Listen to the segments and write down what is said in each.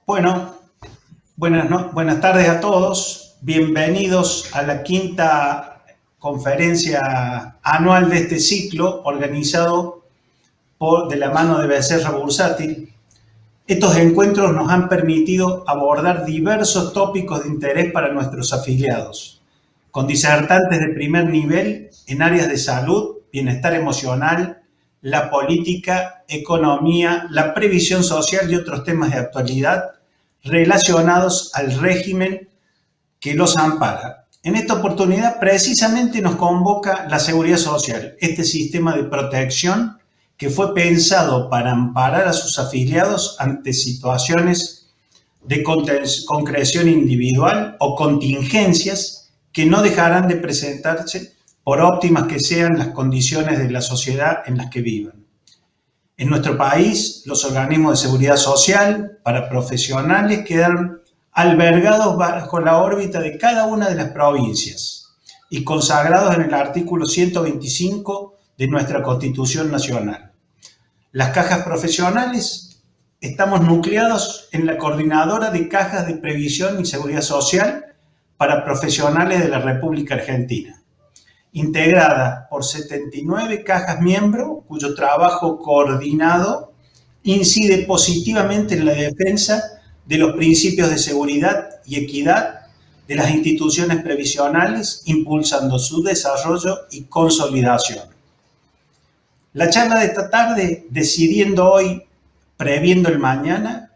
Bueno, buenas tardes a todos. Bienvenidos a la quinta conferencia anual de este ciclo organizado de la mano de Becerra Bursátil. Estos encuentros nos han permitido abordar diversos tópicos de interés para nuestros afiliados, con disertantes de primer nivel en áreas de salud, bienestar emocional, la política, economía, la previsión social y otros temas de actualidad relacionados al régimen que los ampara. En esta oportunidad precisamente nos convoca la Seguridad Social, este sistema de protección que fue pensado para amparar a sus afiliados ante situaciones de concreción individual o contingencias que no dejarán de presentarse por óptimas que sean las condiciones de la sociedad en las que vivan. En nuestro país, los organismos de seguridad social para profesionales quedan albergados bajo la órbita de cada una de las provincias y consagrados en el artículo 125 de nuestra Constitución Nacional. Las cajas profesionales estamos nucleados en la Coordinadora de Cajas de Previsión y Seguridad Social para profesionales de la República Argentina, integrada por 79 cajas miembros, cuyo trabajo coordinado incide positivamente en la defensa de los principios de seguridad y equidad de las instituciones previsionales, impulsando su desarrollo y consolidación. La charla de esta tarde, Decidiendo Hoy, Previendo el Mañana,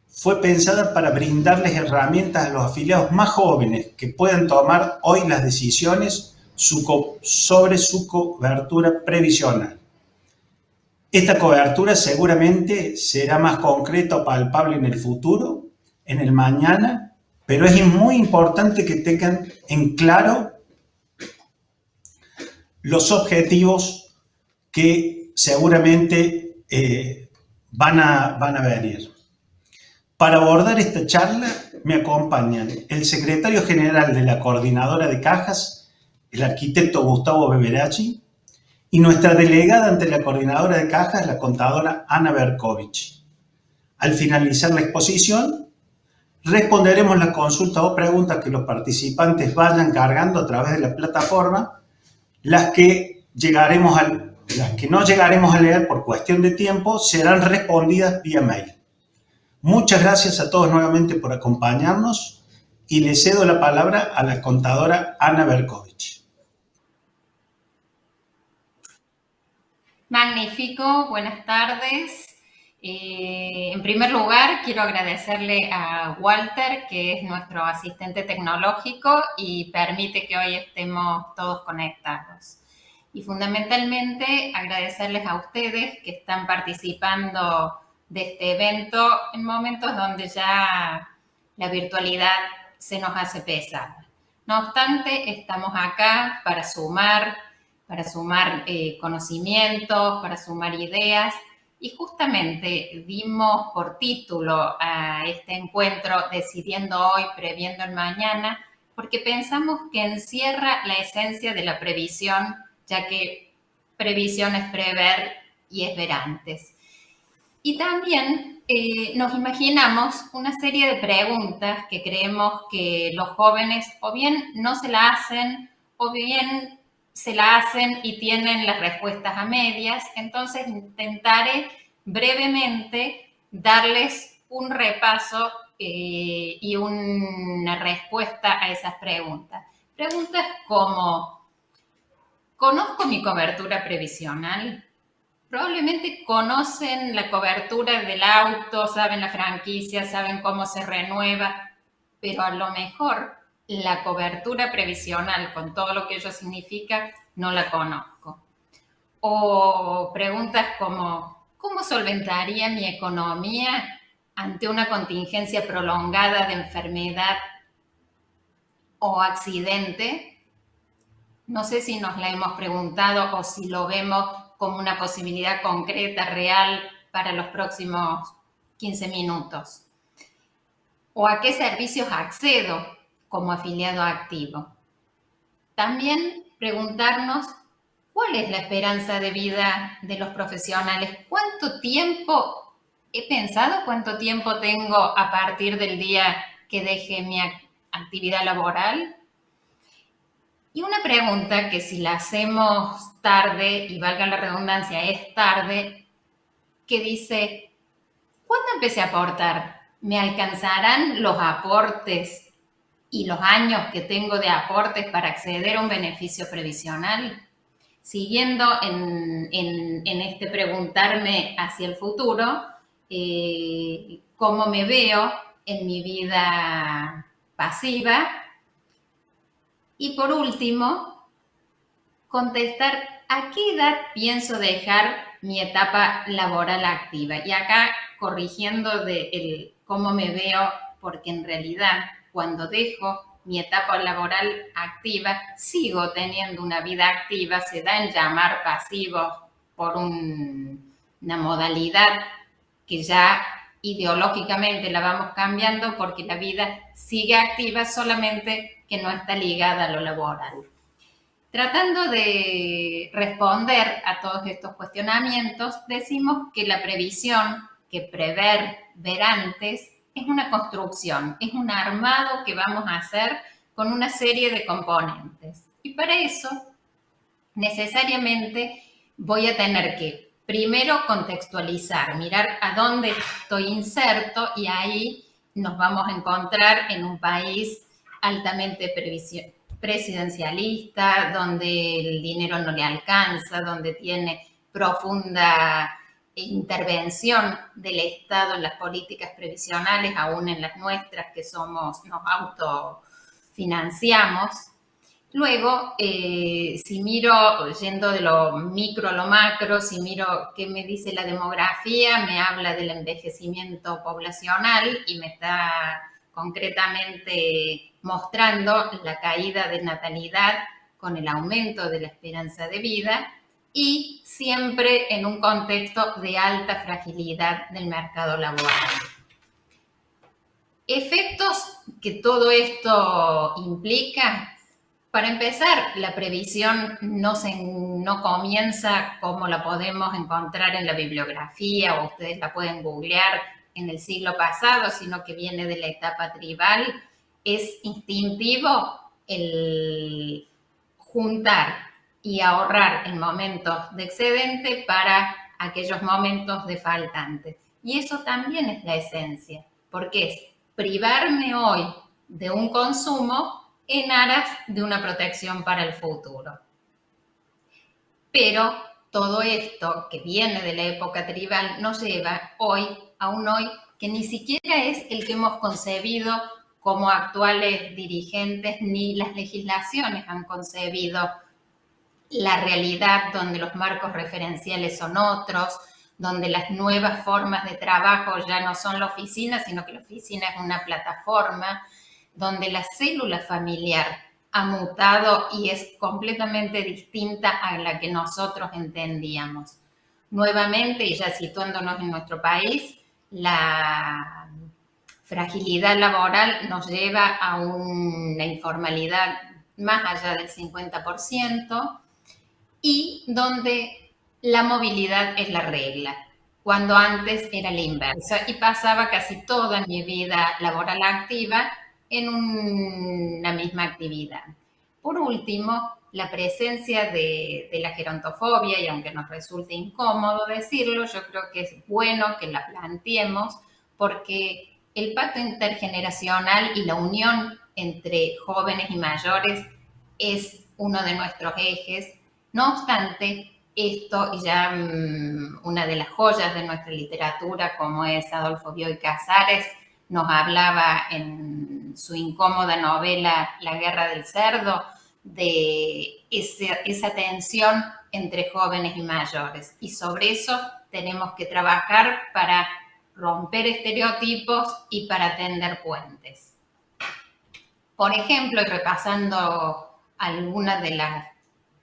fue pensada para brindarles herramientas a los afiliados más jóvenes que puedan tomar hoy las decisiones sobre su cobertura previsional. Esta cobertura seguramente será más concreta o palpable en el futuro, en el mañana, pero es muy importante que tengan en claro los objetivos que seguramente van a venir. Para abordar esta charla me acompañan el secretario general de la Coordinadora de Cajas, el arquitecto Gustavo Beberacci, y nuestra delegada ante la Coordinadora de Cajas, la contadora Ana Berkovich. Al finalizar la exposición, responderemos las consultas o preguntas que los participantes vayan cargando a través de la plataforma, las que no llegaremos a leer por cuestión de tiempo serán respondidas vía mail. Muchas gracias a todos nuevamente por acompañarnos y le cedo la palabra a la contadora Ana Berkovich. Magnífico, buenas tardes. En primer lugar, quiero agradecerle a Walter, que es nuestro asistente tecnológico y permite que hoy estemos todos conectados. Y fundamentalmente agradecerles a ustedes que están participando de este evento en momentos donde ya la virtualidad se nos hace pesada. No obstante, estamos acá para sumar conocimientos, para sumar ideas, y justamente dimos por título a este encuentro Decidiendo Hoy, Previendo el Mañana, porque pensamos que encierra la esencia de la previsión, ya que previsión es prever y es ver antes. Y también nos imaginamos una serie de preguntas que creemos que los jóvenes o bien no se la hacen o bien se la hacen y tienen las respuestas a medias. Entonces intentaré brevemente darles un repaso y una respuesta a esas preguntas. Preguntas como: ¿conozco mi cobertura previsional? Probablemente conocen la cobertura del auto, saben la franquicia, saben cómo se renueva, pero a lo mejor la cobertura previsional, con todo lo que ello significa, no la conozco. O preguntas como: ¿cómo solventaría mi economía ante una contingencia prolongada de enfermedad o accidente? No sé si nos la hemos preguntado o si lo vemos como una posibilidad concreta, real, para los próximos 15 minutos. ¿O a qué servicios accedo como afiliado activo? También preguntarnos cuál es la esperanza de vida de los profesionales, cuánto tiempo he pensado cuánto tiempo tengo a partir del día que deje mi actividad laboral. Y una pregunta que si la hacemos tarde, y valga la redundancia, es tarde, que dice, ¿cuándo empecé a aportar? ¿Me alcanzarán los aportes y los años que tengo de aportes para acceder a un beneficio previsional? Siguiendo en este preguntarme hacia el futuro, cómo me veo en mi vida pasiva. Y por último, contestar a qué edad pienso dejar mi etapa laboral activa. Y acá corrigiendo cómo me veo, porque en realidad cuando dejo mi etapa laboral activa, sigo teniendo una vida activa, se da en llamar pasivos por una modalidad que ya ideológicamente la vamos cambiando porque la vida sigue activa, solamente que no está ligada a lo laboral. Tratando de responder a todos estos cuestionamientos, decimos que la previsión, que prever, ver antes, es una construcción, es un armado que vamos a hacer con una serie de componentes. Y para eso, necesariamente voy a tener que primero contextualizar, mirar a dónde estoy inserto, y ahí nos vamos a encontrar en un país altamente presidencialista, donde el dinero no le alcanza, donde tiene profunda intervención del Estado en las políticas previsionales, aún en las nuestras que nos autofinanciamos. Luego, si miro, yendo de lo micro a lo macro, si miro qué me dice la demografía, me habla del envejecimiento poblacional y me está concretamente mostrando la caída de natalidad con el aumento de la esperanza de vida, y siempre en un contexto de alta fragilidad del mercado laboral. Efectos que todo esto implica. Para empezar, la previsión no comienza como la podemos encontrar en la bibliografía, o ustedes la pueden googlear, en el siglo pasado, sino que viene de la etapa tribal. Es instintivo el juntar y ahorrar en momentos de excedente para aquellos momentos de faltantes. Y eso también es la esencia, porque es privarme hoy de un consumo en aras de una protección para el futuro. Pero todo esto que viene de la época tribal nos lleva hoy a un hoy que ni siquiera es el que hemos concebido como actuales dirigentes, ni las legislaciones han concebido la realidad, donde los marcos referenciales son otros, donde las nuevas formas de trabajo ya no son la oficina, sino que la oficina es una plataforma, donde la célula familiar ha mutado y es completamente distinta a la que nosotros entendíamos. Nuevamente, y ya situándonos en nuestro país, la fragilidad laboral nos lleva a una informalidad más allá del 50%, y donde la movilidad es la regla, cuando antes era la inversa, y pasaba casi toda mi vida laboral activa en una misma actividad. Por último, la presencia de la gerontofobia, y aunque nos resulte incómodo decirlo, yo creo que es bueno que la planteemos, porque el pacto intergeneracional y la unión entre jóvenes y mayores es uno de nuestros ejes. No obstante, esto, y ya una de las joyas de nuestra literatura, como es Adolfo Bioy Casares, nos hablaba en su incómoda novela La guerra del cerdo, de esa tensión entre jóvenes y mayores. Y sobre eso tenemos que trabajar para romper estereotipos y para tender puentes. Por ejemplo, y repasando algunas de las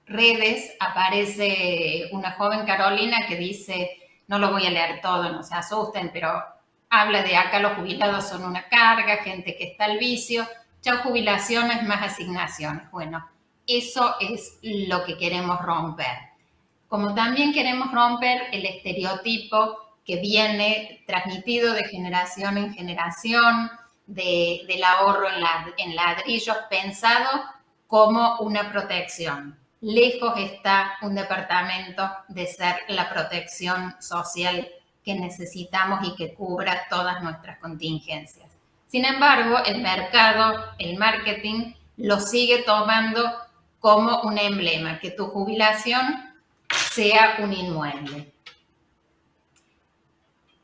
redes, aparece una joven Carolina que dice, no lo voy a leer todo, no se asusten, pero habla de acá los jubilados son una carga, gente que está al vicio, ya jubilaciones más asignaciones. Bueno, eso es lo que queremos romper. Como también queremos romper el estereotipo que viene transmitido de generación en generación, del ahorro en ladrillos, pensado como una protección. Lejos está un departamento de ser la protección social que necesitamos y que cubra todas nuestras contingencias. Sin embargo, el mercado, el marketing, lo sigue tomando como un emblema, que tu jubilación sea un inmueble.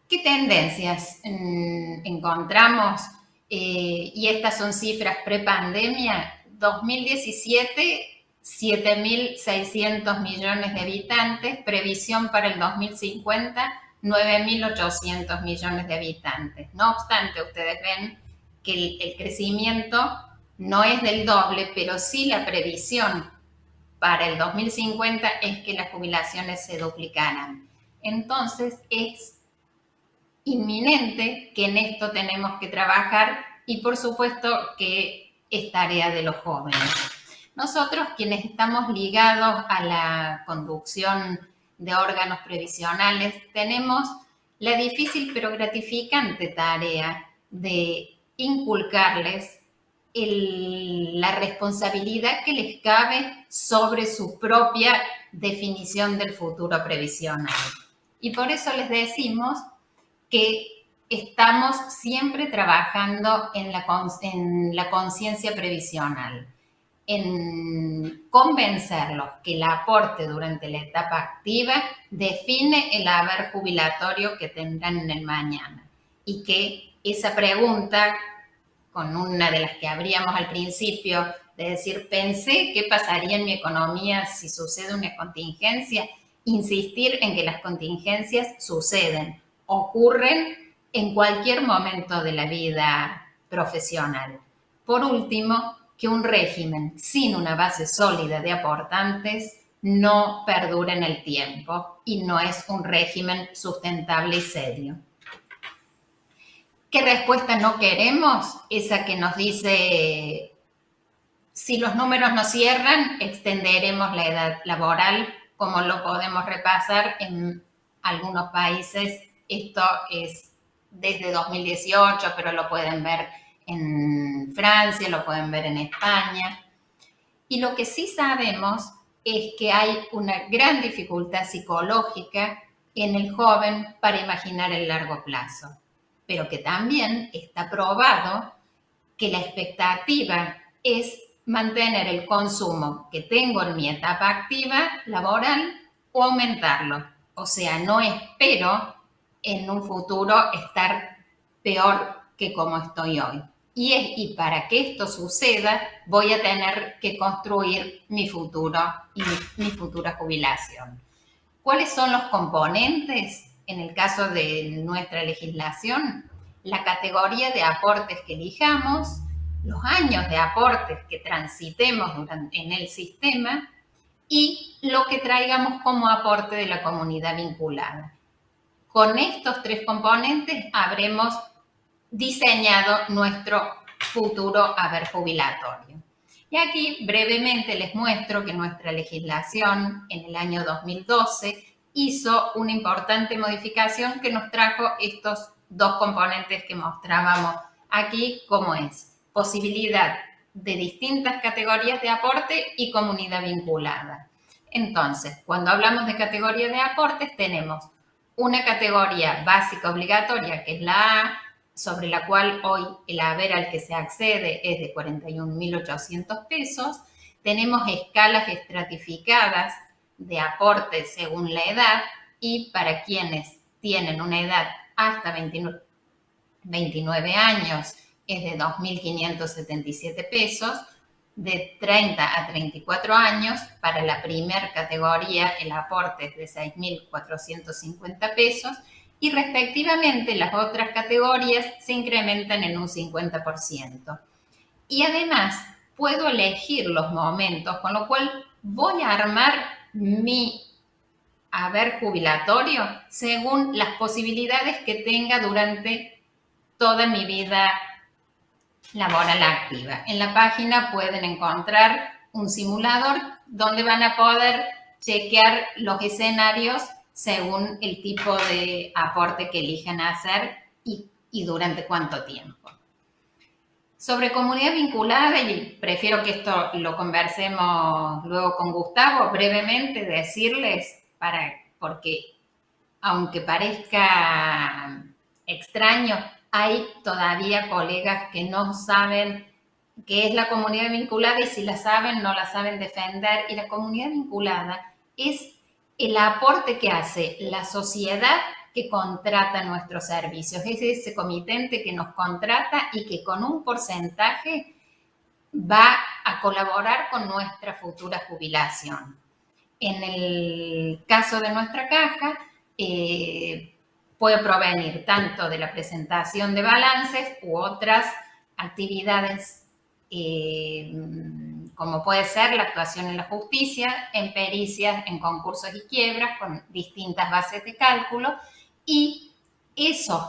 ¿Qué tendencias encontramos? Y estas son cifras prepandemia. 2017, 7.600 millones de habitantes, previsión para el 2050, 9.800 millones de habitantes. No obstante, ustedes ven que el crecimiento no es del doble, pero sí la previsión para el 2050 es que las jubilaciones se duplicaran. Entonces, es inminente que en esto tenemos que trabajar y por supuesto que es tarea de los jóvenes. Nosotros, quienes estamos ligados a la conducción de órganos previsionales, tenemos la difícil pero gratificante tarea de inculcarles la responsabilidad que les cabe sobre su propia definición del futuro previsional. Y por eso les decimos que estamos siempre trabajando en la conciencia previsional, en convencerlos que el aporte durante la etapa activa define el haber jubilatorio que tendrán en el mañana y que esa pregunta, con una de las que abríamos al principio, de decir, pensé qué pasaría en mi economía si sucede una contingencia, insistir en que las contingencias suceden, ocurren en cualquier momento de la vida profesional. Por último, que un régimen sin una base sólida de aportantes no perdura en el tiempo y no es un régimen sustentable y serio. ¿Qué respuesta no queremos? Esa que nos dice, si los números no cierran, extenderemos la edad laboral, como lo podemos repasar en algunos países. Esto es desde 2018, pero lo pueden ver en Francia, lo pueden ver en España. Y lo que sí sabemos es que hay una gran dificultad psicológica en el joven para imaginar el largo plazo, pero que también está probado que la expectativa es mantener el consumo que tengo en mi etapa activa laboral o aumentarlo. O sea, no espero en un futuro estar peor que como estoy hoy. Y para que esto suceda, voy a tener que construir mi futuro y mi futura jubilación. ¿Cuáles son los componentes? En el caso de nuestra legislación, la categoría de aportes que elijamos, los años de aportes que transitemos en el sistema y lo que traigamos como aporte de la comunidad vinculada. Con estos tres componentes habremos diseñado nuestro futuro haber jubilatorio. Y aquí brevemente les muestro que nuestra legislación en el año 2012 hizo una importante modificación que nos trajo estos dos componentes que mostrábamos aquí, como es posibilidad de distintas categorías de aporte y comunidad vinculada. Entonces, cuando hablamos de categoría de aportes, tenemos una categoría básica obligatoria, que es la A, sobre la cual hoy el haber al que se accede es de 41.800 pesos. Tenemos escalas estratificadas de aporte según la edad y para quienes tienen una edad hasta 29 años es de 2.577 pesos, de 30 a 34 años, para la primera categoría el aporte es de 6.450 pesos y respectivamente las otras categorías se incrementan en un 50%. Y además puedo elegir los momentos, con lo cual voy a armar mi haber jubilatorio según las posibilidades que tenga durante toda mi vida laboral activa. En la página pueden encontrar un simulador donde van a poder chequear los escenarios según el tipo de aporte que elijan hacer y durante cuánto tiempo. Sobre comunidad vinculada, y prefiero que esto lo conversemos luego con Gustavo, brevemente decirles, porque aunque parezca extraño, hay todavía colegas que no saben qué es la comunidad vinculada y si la saben, no la saben defender. Y la comunidad vinculada es el aporte que hace la sociedad que contrata nuestros servicios. Es ese comitente que nos contrata y que con un porcentaje va a colaborar con nuestra futura jubilación. En el caso de nuestra caja, puede provenir tanto de la presentación de balances u otras actividades como puede ser la actuación en la justicia, en pericias, en concursos y quiebras, con distintas bases de cálculo, y esos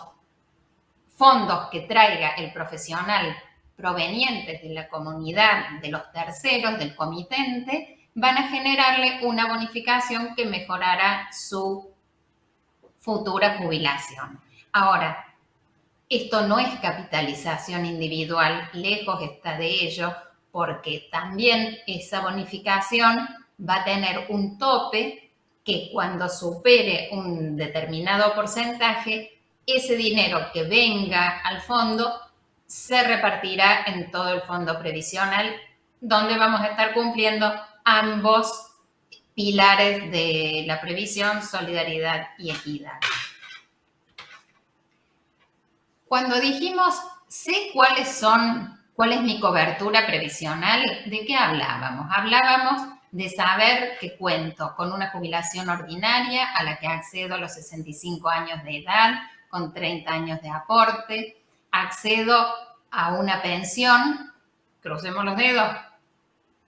fondos que traiga el profesional provenientes de la comunidad, de los terceros, del comitente, van a generarle una bonificación que mejorará su futura jubilación. Ahora, esto no es capitalización individual, lejos está de ello, porque también esa bonificación va a tener un tope que cuando supere un determinado porcentaje, ese dinero que venga al fondo se repartirá en todo el fondo previsional, donde vamos a estar cumpliendo ambos pilares de la previsión, solidaridad y equidad. Cuando dijimos, sé cuál es mi cobertura previsional, ¿de qué hablábamos? Hablábamos de saber que cuento con una jubilación ordinaria a la que accedo a los 65 años de edad, con 30 años de aporte, accedo a una pensión, crucemos los dedos,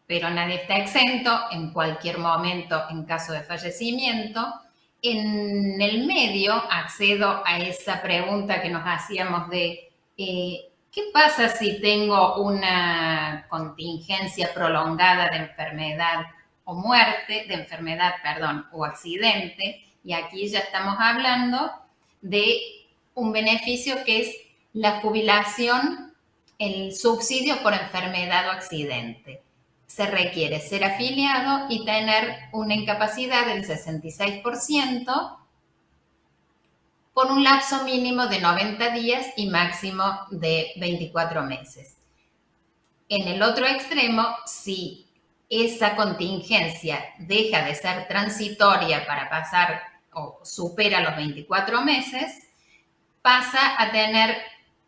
pero nadie está exento en cualquier momento en caso de fallecimiento. En el medio accedo a esa pregunta que nos hacíamos de ¿qué pasa si tengo una contingencia prolongada de enfermedad o muerte, o accidente? Y aquí ya estamos hablando de un beneficio que es la jubilación, el subsidio por enfermedad o accidente. Se requiere ser afiliado y tener una incapacidad del 66% por un lapso mínimo de 90 días y máximo de 24 meses. En el otro extremo, si esa contingencia deja de ser transitoria para pasar o supera los 24 meses, pasa a tener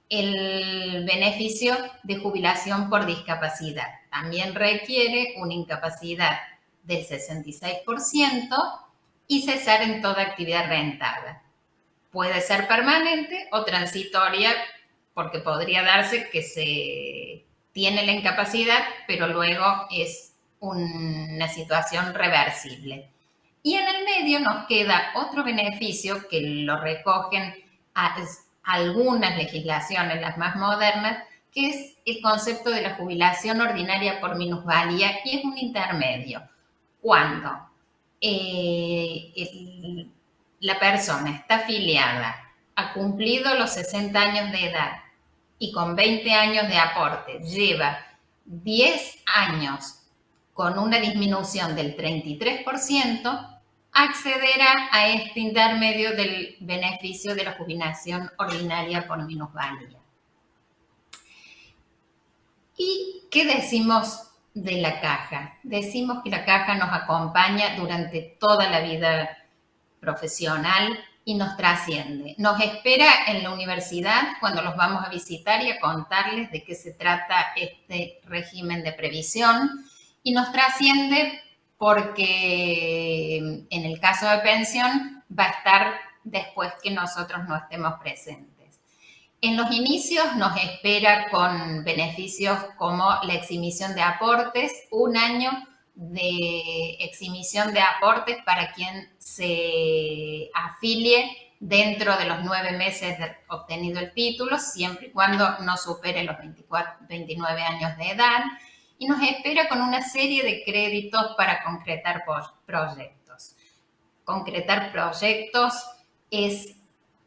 el beneficio de jubilación por discapacidad. También requiere una incapacidad del 66% y cesar en toda actividad rentada. Puede ser permanente o transitoria, porque podría darse que se tiene la incapacidad, pero luego es una situación reversible. Y en el medio nos queda otro beneficio que lo recogen algunas legislaciones, las más modernas, que es el concepto de la jubilación ordinaria por minusvalía, y es un intermedio. Cuando la persona está afiliada, ha cumplido los 60 años de edad y con 20 años de aporte lleva 10 años con una disminución del 33%, accederá a este intermedio del beneficio de la jubilación ordinaria por minusvalía. ¿Y qué decimos de la caja? Decimos que la caja nos acompaña durante toda la vida profesional y nos trasciende. Nos espera en la universidad cuando los vamos a visitar y a contarles de qué se trata este régimen de previsión, y nos trasciende porque en el caso de pensión va a estar después que nosotros no estemos presentes. En los inicios nos espera con beneficios como la exhibición de aportes, un año de exhibición de aportes para quien se afilie dentro de los 9 meses de obtenido el título, siempre y cuando no supere los 29 años de edad. Y nos espera con una serie de créditos para concretar proyectos. concretar proyectos es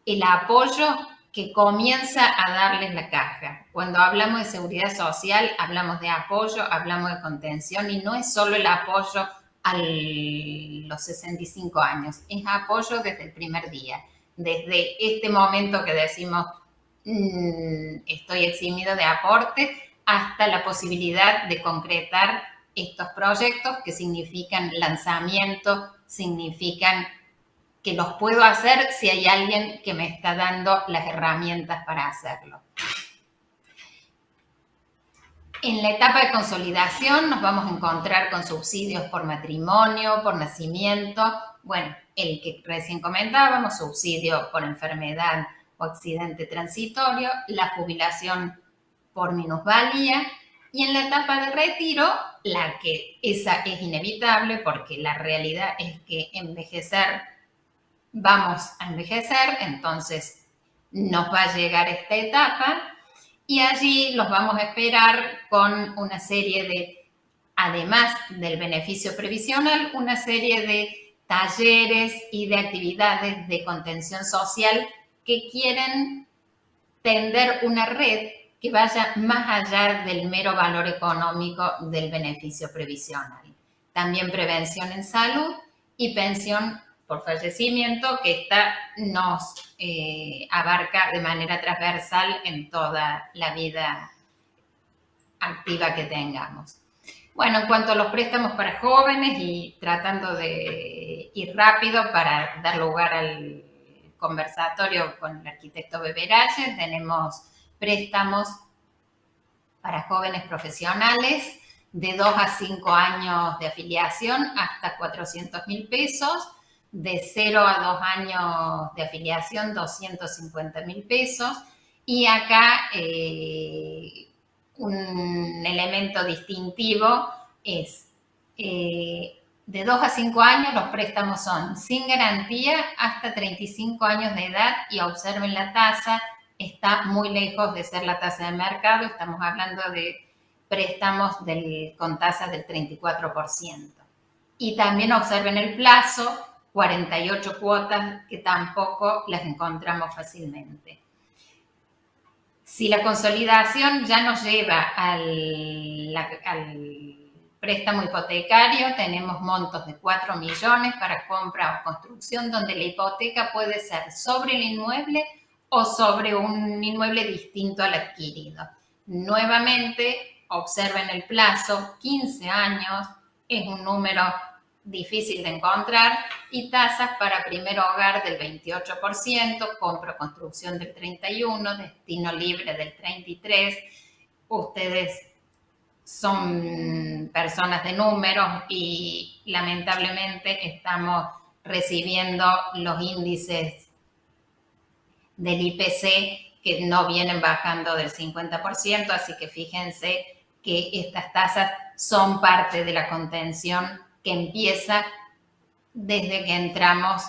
el apoyo que comienza a darles la caja. Cuando hablamos de seguridad social, hablamos de apoyo, hablamos de contención y no es solo el apoyo a los 65 años, es apoyo desde el primer día, desde este momento que decimos estoy eximido de aporte, hasta la posibilidad de concretar estos proyectos que significan lanzamiento, significan que los puedo hacer si hay alguien que me está dando las herramientas para hacerlo. En la etapa de consolidación nos vamos a encontrar con subsidios por matrimonio, por nacimiento, bueno, el que recién comentábamos, subsidio por enfermedad o accidente transitorio, la jubilación por minusvalía, y en la etapa de retiro, la que esa es inevitable porque la realidad es que vamos a envejecer, entonces nos va a llegar esta etapa y allí los vamos a esperar con una serie de, además del beneficio previsional, una serie de talleres y de actividades de contención social que quieren tender una red que vaya más allá del mero valor económico del beneficio previsional. También prevención en salud y pensión por fallecimiento, que esta nos abarca de manera transversal en toda la vida activa que tengamos. Bueno, en cuanto a los préstamos para jóvenes y tratando de ir rápido para dar lugar al conversatorio con el arquitecto Beberache, tenemos préstamos para jóvenes profesionales de 2 a 5 años de afiliación hasta 400.000 pesos, de 0 a 2 años de afiliación 250.000 pesos y acá un elemento distintivo es de 2 a 5 años los préstamos son sin garantía hasta 35 años de edad y observen la tasa, está muy lejos de ser la tasa de mercado, estamos hablando de préstamos con tasas del 34%. Y también observen el plazo, 48 cuotas que tampoco las encontramos fácilmente. Si la consolidación ya nos lleva al préstamo hipotecario, tenemos montos de 4 millones para compra o construcción, donde la hipoteca puede ser sobre el inmueble o sobre un inmueble distinto al adquirido. Nuevamente, observen el plazo, 15 años, es un número difícil de encontrar, y tasas para primer hogar del 28%, compra o construcción del 31%, destino libre del 33%. Ustedes son personas de números y lamentablemente estamos recibiendo los índices del IPC que no vienen bajando del 50%, así que fíjense que estas tasas son parte de la contención que empieza desde que entramos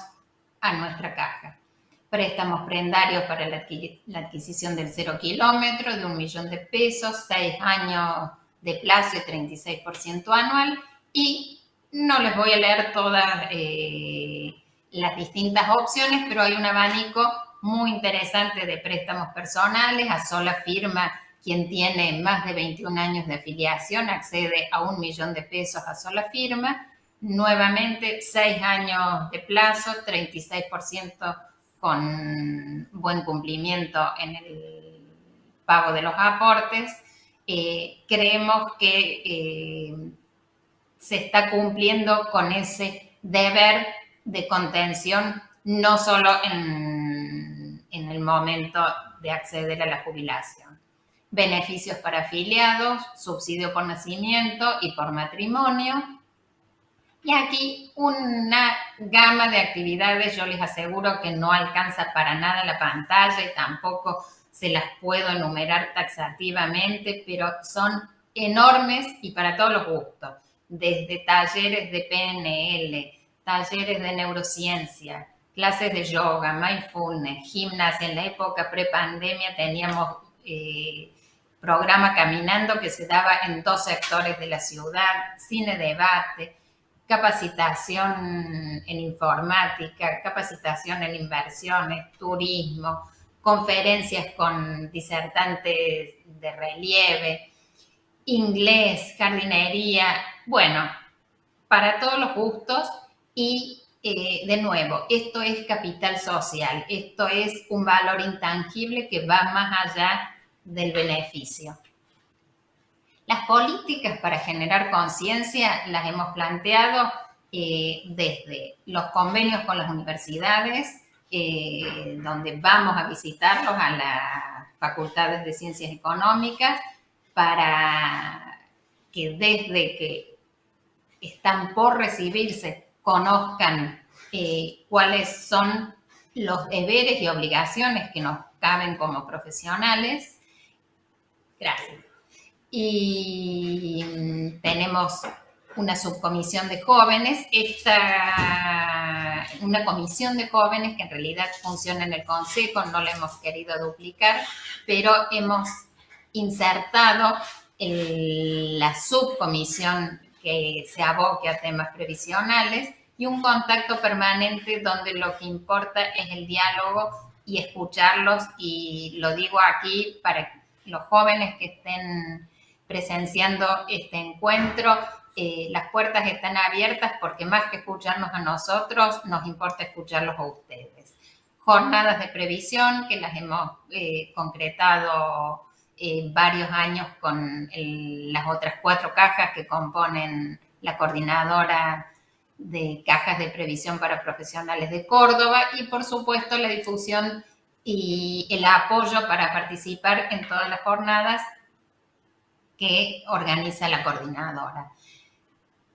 a nuestra caja. Préstamos prendarios para la adquisición del 0 kilómetro de 1 millón de pesos, 6 años de plazo y 36% anual. Y no les voy a leer todas las distintas opciones, pero hay un abanico muy interesante de préstamos personales. A sola firma, quien tiene más de 21 años de afiliación accede a 1 millón de pesos a sola firma. Nuevamente, 6 años de plazo, 36% con buen cumplimiento en el pago de los aportes. Creemos que se está cumpliendo con ese deber de contención, no solo en el momento de acceder a la jubilación. Beneficios para afiliados, subsidio por nacimiento y por matrimonio. Y aquí una gama de actividades, yo les aseguro que no alcanza para nada la pantalla y tampoco se las puedo enumerar taxativamente, pero son enormes y para todos los gustos, desde talleres de PNL, talleres de neurociencia, clases de yoga, mindfulness, gimnasia. En la época prepandemia teníamos programa Caminando que se daba en 2 sectores de la ciudad, cine debate, capacitación en informática, capacitación en inversiones, turismo, conferencias con disertantes de relieve, inglés, jardinería, bueno, para todos los gustos y de nuevo, esto es capital social, esto es un valor intangible que va más allá del beneficio. Las políticas para generar conciencia las hemos planteado desde los convenios con las universidades, donde vamos a visitarlos a las facultades de ciencias económicas para que desde que están por recibirse conozcan cuáles son los deberes y obligaciones que nos caben como profesionales. Gracias. Y tenemos una subcomisión de jóvenes, una comisión de jóvenes que en realidad funciona en el consejo, no la hemos querido duplicar, pero hemos insertado la subcomisión que se aboque a temas previsionales y un contacto permanente donde lo que importa es el diálogo y escucharlos, y lo digo aquí para los jóvenes que estén presenciando este encuentro, las puertas están abiertas porque más que escucharnos a nosotros, nos importa escucharlos a ustedes. Jornadas de previsión que las hemos concretado varios años con las otras 4 cajas que componen la coordinadora de cajas de previsión para profesionales de Córdoba, y por supuesto la difusión y el apoyo para participar en todas las jornadas que organiza la coordinadora.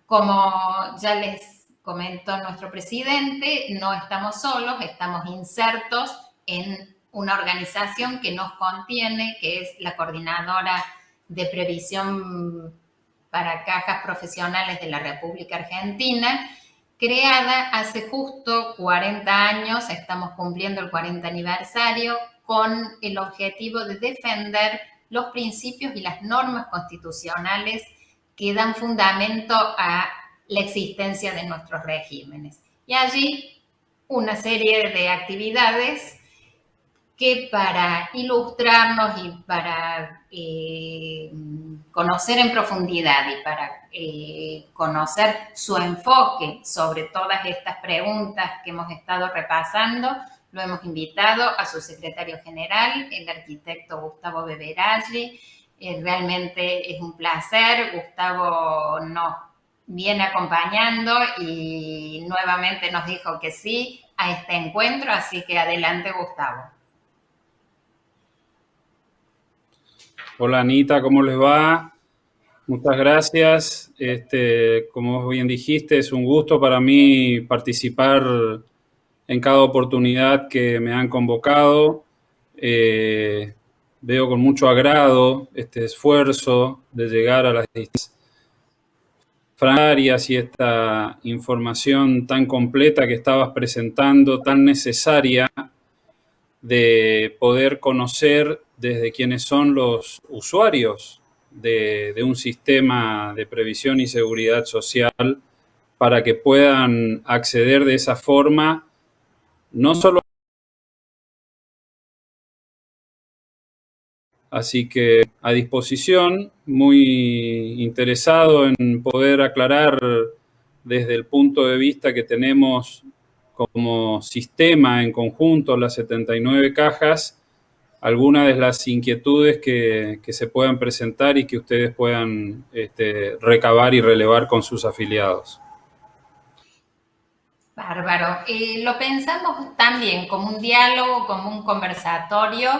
Como ya les comentó nuestro presidente, no estamos solos, estamos insertos en una organización que nos contiene, que es la Coordinadora de Previsión para Cajas Profesionales de la República Argentina, creada hace justo 40 años, estamos cumpliendo el 40 aniversario, con el objetivo de defender los principios y las normas constitucionales que dan fundamento a la existencia de nuestros regímenes. Y allí una serie de actividades que, para ilustrarnos y para conocer en profundidad y para conocer su enfoque sobre todas estas preguntas que hemos estado repasando, lo hemos invitado a su secretario general, el arquitecto Gustavo Beveragli. Realmente es un placer. Gustavo nos viene acompañando y nuevamente nos dijo que sí a este encuentro, así que adelante, Gustavo. Hola Anita, ¿cómo les va? Muchas gracias. Como bien dijiste, es un gusto para mí participar en cada oportunidad que me han convocado. Veo con mucho agrado este esfuerzo de llegar a las distintas áreas y esta información tan completa que estabas presentando, tan necesaria de poder conocer desde quiénes son los usuarios de un sistema de previsión y seguridad social, para que puedan acceder de esa forma no solo. Así que a disposición, muy interesado en poder aclarar desde el punto de vista que tenemos como sistema en conjunto, las 79 cajas, algunas de las inquietudes que se puedan presentar y que ustedes puedan recabar y relevar con sus afiliados. Bárbaro. Lo pensamos también como un diálogo, como un conversatorio,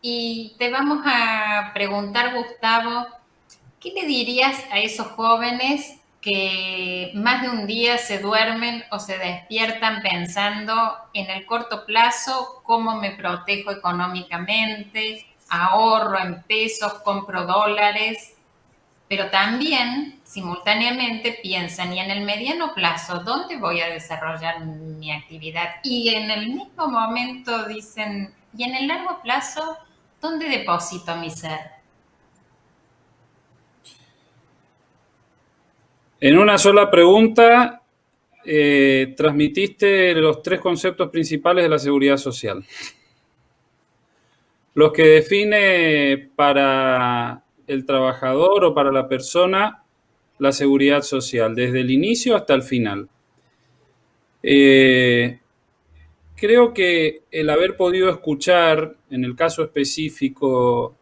y te vamos a preguntar, Gustavo, ¿qué le dirías a esos jóvenes que más de un día se duermen o se despiertan pensando en el corto plazo, cómo me protejo económicamente, ahorro en pesos, compro dólares, pero también simultáneamente piensan, y en el mediano plazo, ¿dónde voy a desarrollar mi actividad? Y en el mismo momento dicen, ¿y en el largo plazo, dónde deposito mi ser? En una sola pregunta, transmitiste los 3 conceptos principales de la seguridad social. Los que define para el trabajador o para la persona la seguridad social, desde el inicio hasta el final. Creo que el haber podido escuchar, en el caso específico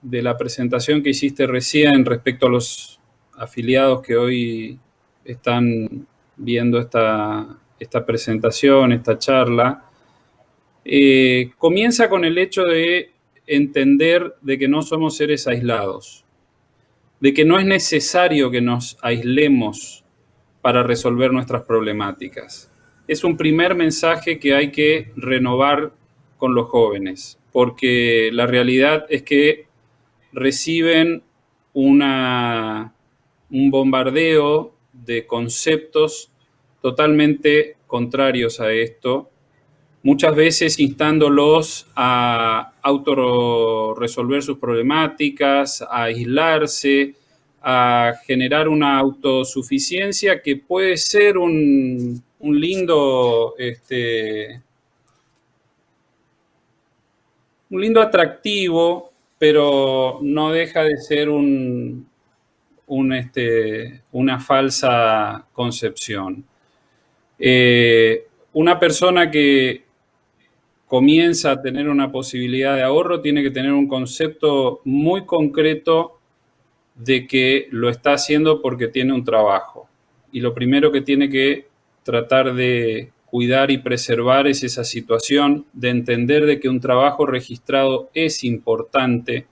de la presentación que hiciste recién respecto a los afiliados que hoy están viendo esta presentación, esta charla, comienza con el hecho de entender de que no somos seres aislados, de que no es necesario que nos aislemos para resolver nuestras problemáticas. Es un primer mensaje que hay que renovar con los jóvenes, porque la realidad es que reciben un bombardeo de conceptos totalmente contrarios a esto, muchas veces instándolos a autorresolver sus problemáticas, a aislarse, a generar una autosuficiencia que puede ser un lindo atractivo, pero no deja de ser una falsa concepción. Una persona que comienza a tener una posibilidad de ahorro tiene que tener un concepto muy concreto de que lo está haciendo porque tiene un trabajo. Y lo primero que tiene que tratar de cuidar y preservar es esa situación de entender de que un trabajo registrado es importante,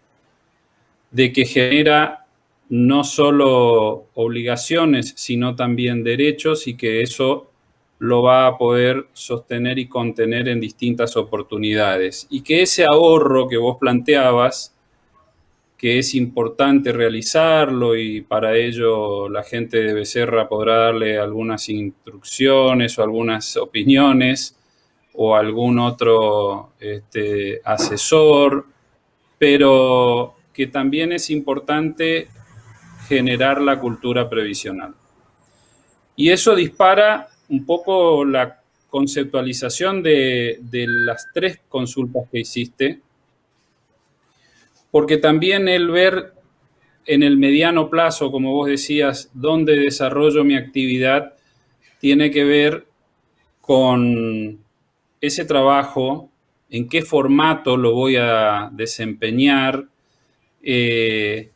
de que genera no solo obligaciones, sino también derechos y que eso lo va a poder sostener y contener en distintas oportunidades. Y que ese ahorro que vos planteabas, que es importante realizarlo y para ello la gente de Becerra podrá darle algunas instrucciones o algunas opiniones o algún otro asesor, pero que también es importante generar la cultura previsional. Y eso dispara un poco la conceptualización de las 3 consultas que hiciste, porque también el ver en el mediano plazo, como vos decías, dónde desarrollo mi actividad, tiene que ver con ese trabajo, en qué formato lo voy a desempeñar, qué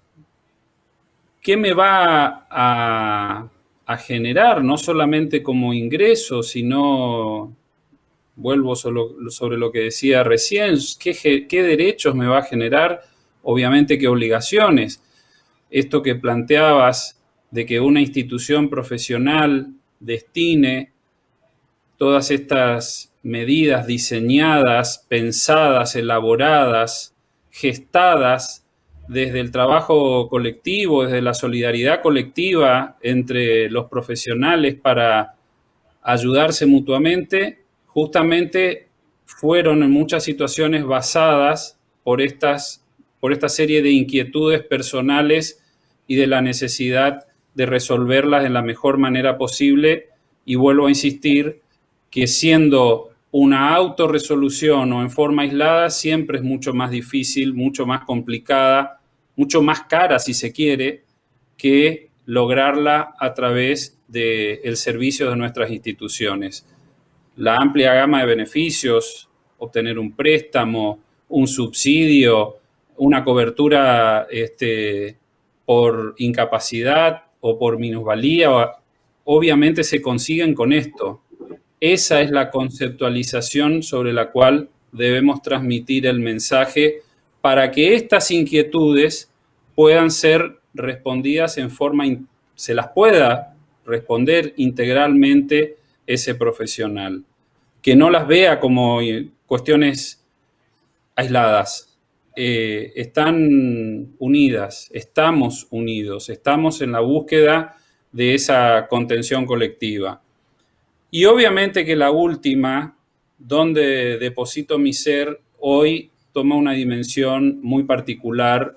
me va a generar, no solamente como ingreso, sino, vuelvo sobre lo que decía recién, qué derechos me va a generar, obviamente qué obligaciones. Esto que planteabas de que una institución profesional destine todas estas medidas diseñadas, pensadas, elaboradas, gestadas desde el trabajo colectivo, desde la solidaridad colectiva entre los profesionales para ayudarse mutuamente, justamente fueron en muchas situaciones basadas por esta serie de inquietudes personales y de la necesidad de resolverlas de la mejor manera posible. Y vuelvo a insistir que siendo una autorresolución o en forma aislada siempre es mucho más difícil, mucho más complicada, mucho más cara si se quiere, que lograrla a través del servicio de nuestras instituciones. La amplia gama de beneficios, obtener un préstamo, un subsidio, una cobertura por incapacidad o por minusvalía, obviamente se consiguen con esto. Esa es la conceptualización sobre la cual debemos transmitir el mensaje para que estas inquietudes puedan ser respondidas se las pueda responder integralmente ese profesional. Que no las vea como cuestiones aisladas. Están unidas, estamos unidos, estamos en la búsqueda de esa contención colectiva. Y obviamente que la última, donde deposito mi ser, hoy toma una dimensión muy particular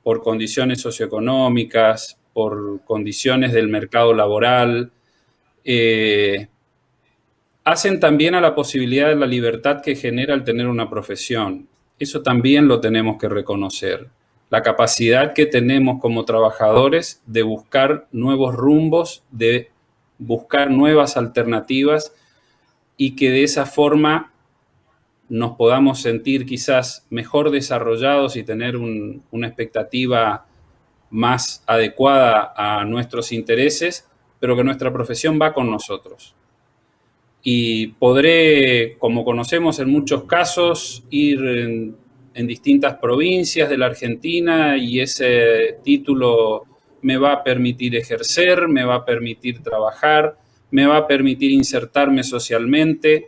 por condiciones socioeconómicas, por condiciones del mercado laboral, hacen también a la posibilidad de la libertad que genera el tener una profesión. Eso también lo tenemos que reconocer. La capacidad que tenemos como trabajadores de buscar nuevos rumbos, de buscar nuevas alternativas y que de esa forma nos podamos sentir quizás mejor desarrollados y tener una expectativa más adecuada a nuestros intereses, pero que nuestra profesión va con nosotros. Y podré, como conocemos en muchos casos, ir en distintas provincias de la Argentina y ese título me va a permitir ejercer, me va a permitir trabajar, me va a permitir insertarme socialmente,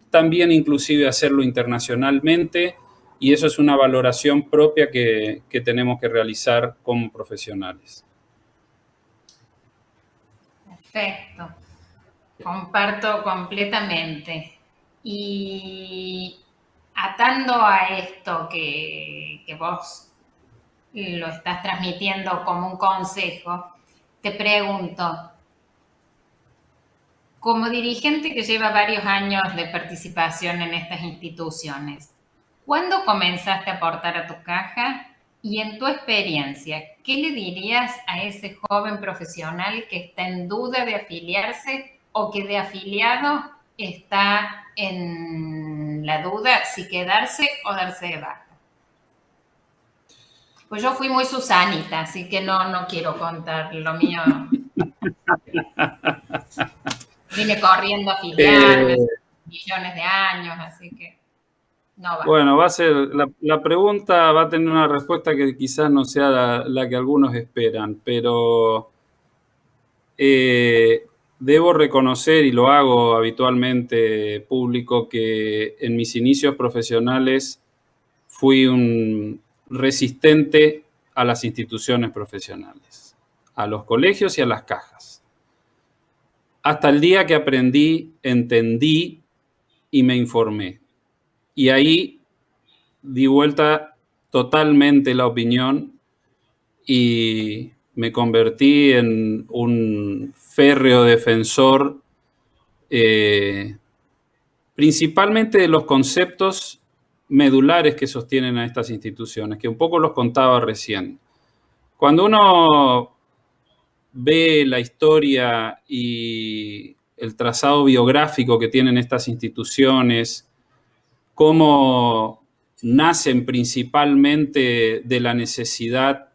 también inclusive hacerlo internacionalmente, y eso es una valoración propia que tenemos que realizar como profesionales. Perfecto. Comparto completamente. Y atando a esto que vos lo estás transmitiendo como un consejo, te pregunto, como dirigente que lleva varios años de participación en estas instituciones, ¿cuándo comenzaste a aportar a tu caja? Y en tu experiencia, ¿qué le dirías a ese joven profesional que está en duda de afiliarse o que de afiliado está en la duda si quedarse o darse de baja? Pues yo fui muy Susanita, así que no quiero contar lo mío. Vine corriendo a afiliarme millones de años, así que no va. Bueno, va a ser, la pregunta va a tener una respuesta que quizás no sea la que algunos esperan, pero debo reconocer, y lo hago habitualmente público, que en mis inicios profesionales fui un resistente a las instituciones profesionales, a los colegios y a las cajas. Hasta el día que aprendí, entendí y me informé. Y ahí di vuelta totalmente la opinión y me convertí en un férreo defensor, principalmente de los conceptos medulares que sostienen a estas instituciones, que un poco los contaba recién. Cuando uno ve la historia y el trazado biográfico que tienen estas instituciones, cómo nacen principalmente de la necesidad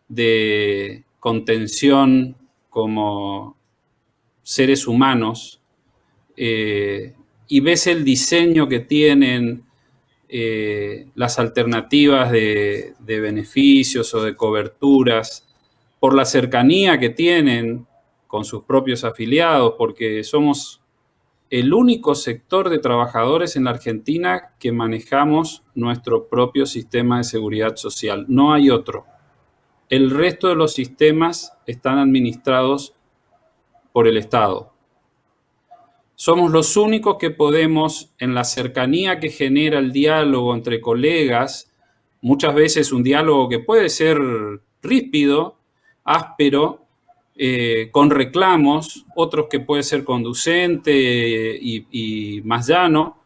de contención como seres humanos, y ves el diseño que tienen, las alternativas de beneficios o de coberturas, por la cercanía que tienen con sus propios afiliados, porque somos el único sector de trabajadores en la Argentina que manejamos nuestro propio sistema de seguridad social. No hay otro. El resto de los sistemas están administrados por el Estado. Somos los únicos que podemos, en la cercanía que genera el diálogo entre colegas, muchas veces un diálogo que puede ser ríspido, áspero, con reclamos, otros que puede ser conducente y más llano,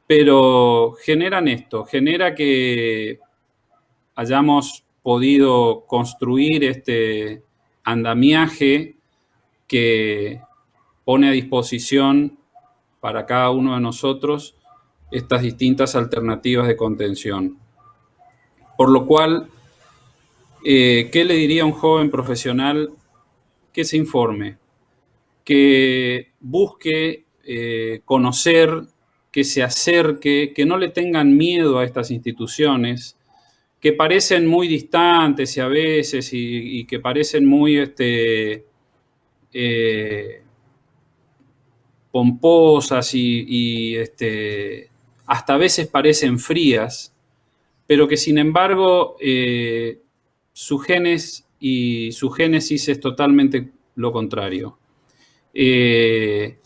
pero generan esto, genera que hayamos podido construir este andamiaje que pone a disposición para cada uno de nosotros estas distintas alternativas de contención. Por lo cual, ¿qué le diría a un joven profesional? Que se informe, que busque conocer, que se acerque, que no le tengan miedo a estas instituciones, que parecen muy distantes y a veces, y que parecen muy pomposas y hasta a veces parecen frías, pero que sin embargo su génesis es totalmente lo contrario. Es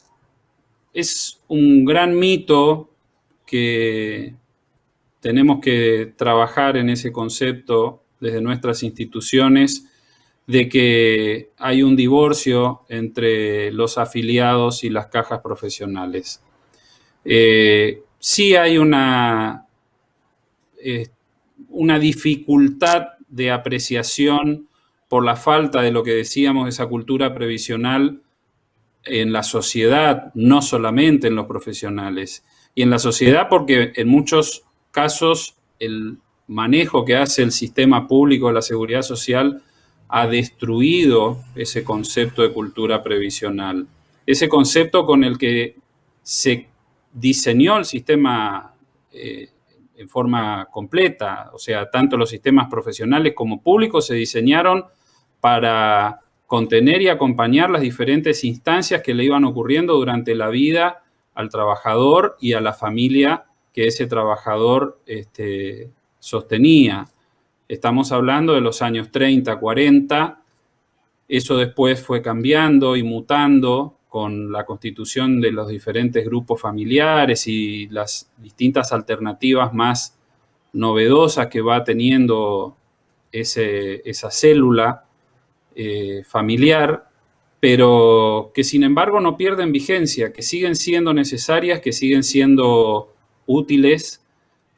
un gran mito que tenemos que trabajar en ese concepto desde nuestras instituciones, de que hay un divorcio entre los afiliados y las cajas profesionales. Sí hay una dificultad de apreciación por la falta de lo que decíamos, esa cultura previsional en la sociedad, no solamente en los profesionales. Y en la sociedad porque en muchos casos el manejo que hace el sistema público de la seguridad social ha destruido ese concepto de cultura previsional. Ese concepto con el que se diseñó el sistema en forma completa, o sea, tanto los sistemas profesionales como públicos se diseñaron para contener y acompañar las diferentes instancias que le iban ocurriendo durante la vida al trabajador y a la familia que ese trabajador sostenía. Estamos hablando de los años 30, 40, eso después fue cambiando y mutando con la constitución de los diferentes grupos familiares y las distintas alternativas más novedosas que va teniendo esa célula familiar, pero que sin embargo no pierden vigencia, que siguen siendo necesarias, que siguen siendo útiles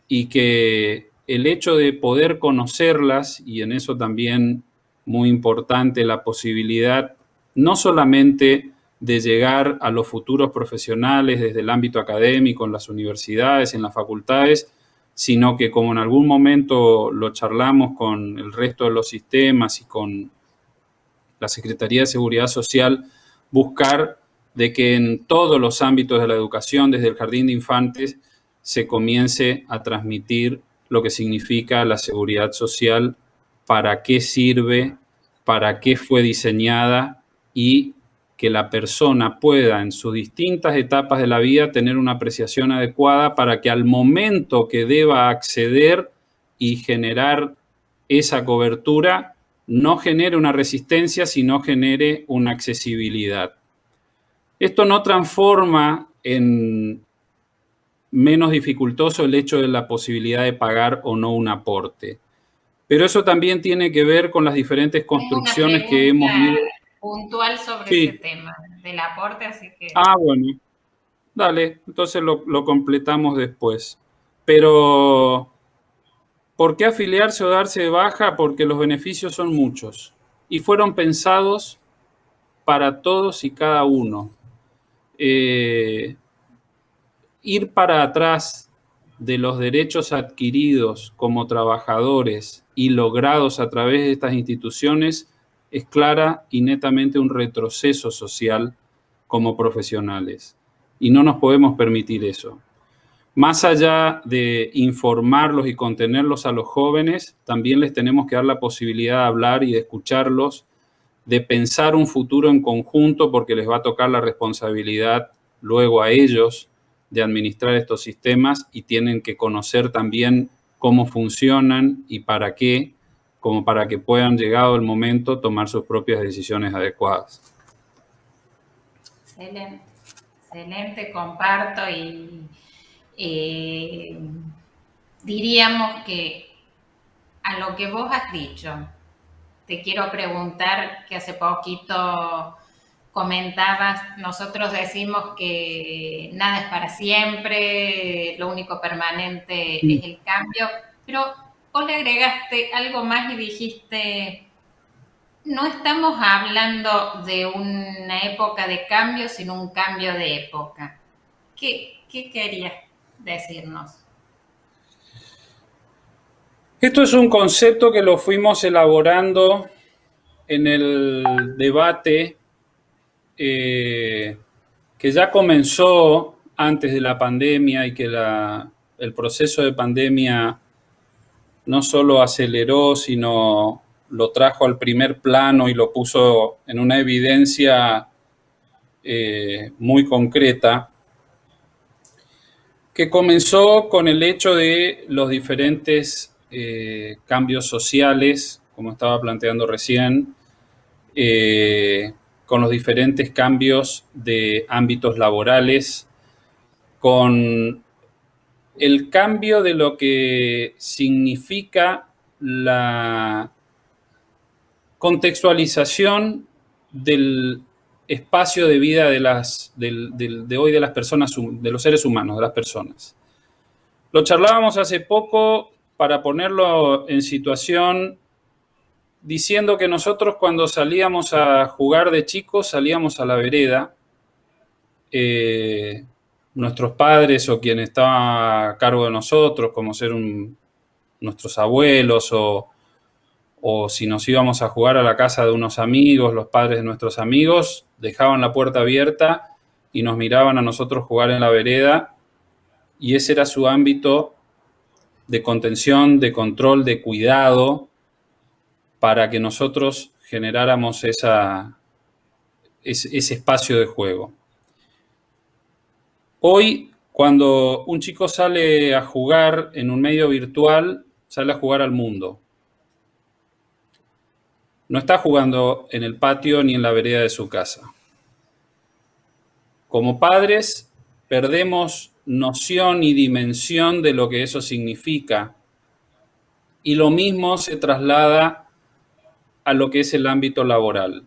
y que el hecho de poder conocerlas, y en eso también muy importante la posibilidad no solamente de llegar a los futuros profesionales desde el ámbito académico, en las universidades, en las facultades, sino que como en algún momento lo charlamos con el resto de los sistemas y con la Secretaría de Seguridad Social, buscar de que en todos los ámbitos de la educación, desde el jardín de infantes, se comience a transmitir lo que significa la seguridad social, para qué sirve, para qué fue diseñada y que la persona pueda en sus distintas etapas de la vida tener una apreciación adecuada para que al momento que deba acceder y generar esa cobertura, no genere una resistencia, sino genere una accesibilidad. Esto no transforma en menos dificultoso el hecho de la posibilidad de pagar o no un aporte. Pero eso también tiene que ver con las diferentes construcciones que hemos ido. Puntual sobre Sí. ese tema del aporte, así que... Bueno, dale, entonces lo completamos después. Pero, ¿por qué afiliarse o darse de baja? Porque los beneficios son muchos y fueron pensados para todos y cada uno. Ir para atrás de los derechos adquiridos como trabajadores y logrados a través de estas instituciones es clara y netamente un retroceso social como profesionales. Y no nos podemos permitir eso. Más allá de informarlos y contenerlos a los jóvenes, también les tenemos que dar la posibilidad de hablar y de escucharlos, de pensar un futuro en conjunto, porque les va a tocar la responsabilidad luego a ellos de administrar estos sistemas y tienen que conocer también cómo funcionan y para qué, como para que puedan, llegado el momento, tomar sus propias decisiones adecuadas. Excelente, excelente, comparto y diríamos que a lo que vos has dicho, te quiero preguntar que hace poquito comentabas, nosotros decimos que nada es para siempre, lo único permanente es el cambio, pero vos le agregaste algo más y dijiste, no estamos hablando de una época de cambio, sino un cambio de época. ¿Qué querías decirnos? Esto es un concepto que lo fuimos elaborando en el debate que ya comenzó antes de la pandemia y que el proceso de pandemia no solo aceleró, sino lo trajo al primer plano y lo puso en una evidencia muy concreta, que comenzó con el hecho de los diferentes cambios sociales, como estaba planteando recién, con los diferentes cambios de ámbitos laborales, con el cambio de lo que significa la contextualización del espacio de vida de hoy de las personas, de los seres humanos, de las personas. Lo charlábamos hace poco para ponerlo en situación, diciendo que nosotros cuando salíamos a jugar de chicos, salíamos a la vereda. Nuestros padres o quien estaba a cargo de nosotros, como ser nuestros abuelos o si nos íbamos a jugar a la casa de unos amigos, los padres de nuestros amigos, dejaban la puerta abierta y nos miraban a nosotros jugar en la vereda, y ese era su ámbito de contención, de control, de cuidado, para que nosotros generáramos ese espacio de juego. Hoy, cuando un chico sale a jugar en un medio virtual, sale a jugar al mundo. No está jugando en el patio ni en la vereda de su casa. Como padres, perdemos noción y dimensión de lo que eso significa. Y lo mismo se traslada a lo que es el ámbito laboral.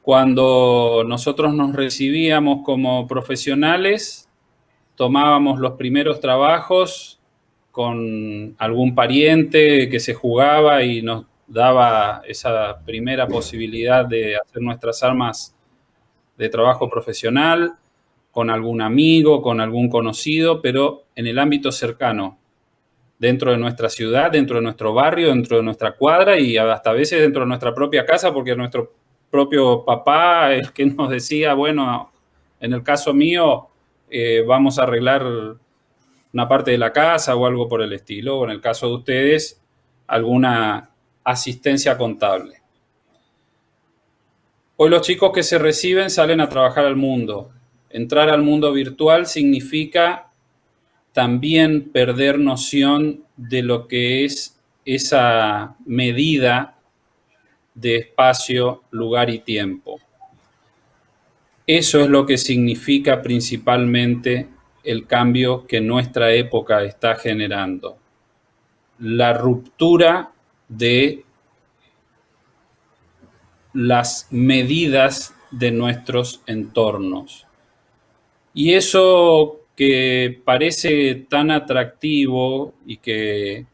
Cuando nosotros nos recibíamos como profesionales, tomábamos los primeros trabajos con algún pariente que se jugaba y nos daba esa primera posibilidad de hacer nuestras armas de trabajo profesional, con algún amigo, con algún conocido, pero en el ámbito cercano, dentro de nuestra ciudad, dentro de nuestro barrio, dentro de nuestra cuadra y hasta a veces dentro de nuestra propia casa, porque nuestro propio papá es que nos decía, bueno, en el caso mío, vamos a arreglar una parte de la casa o algo por el estilo, o en el caso de ustedes, alguna asistencia contable. Hoy los chicos que se reciben salen a trabajar al mundo. Entrar al mundo virtual significa también perder noción de lo que es esa medida de espacio, lugar y tiempo. Eso es lo que significa principalmente el cambio que nuestra época está generando. La ruptura de las medidas de nuestros entornos. Y eso que parece tan atractivo y que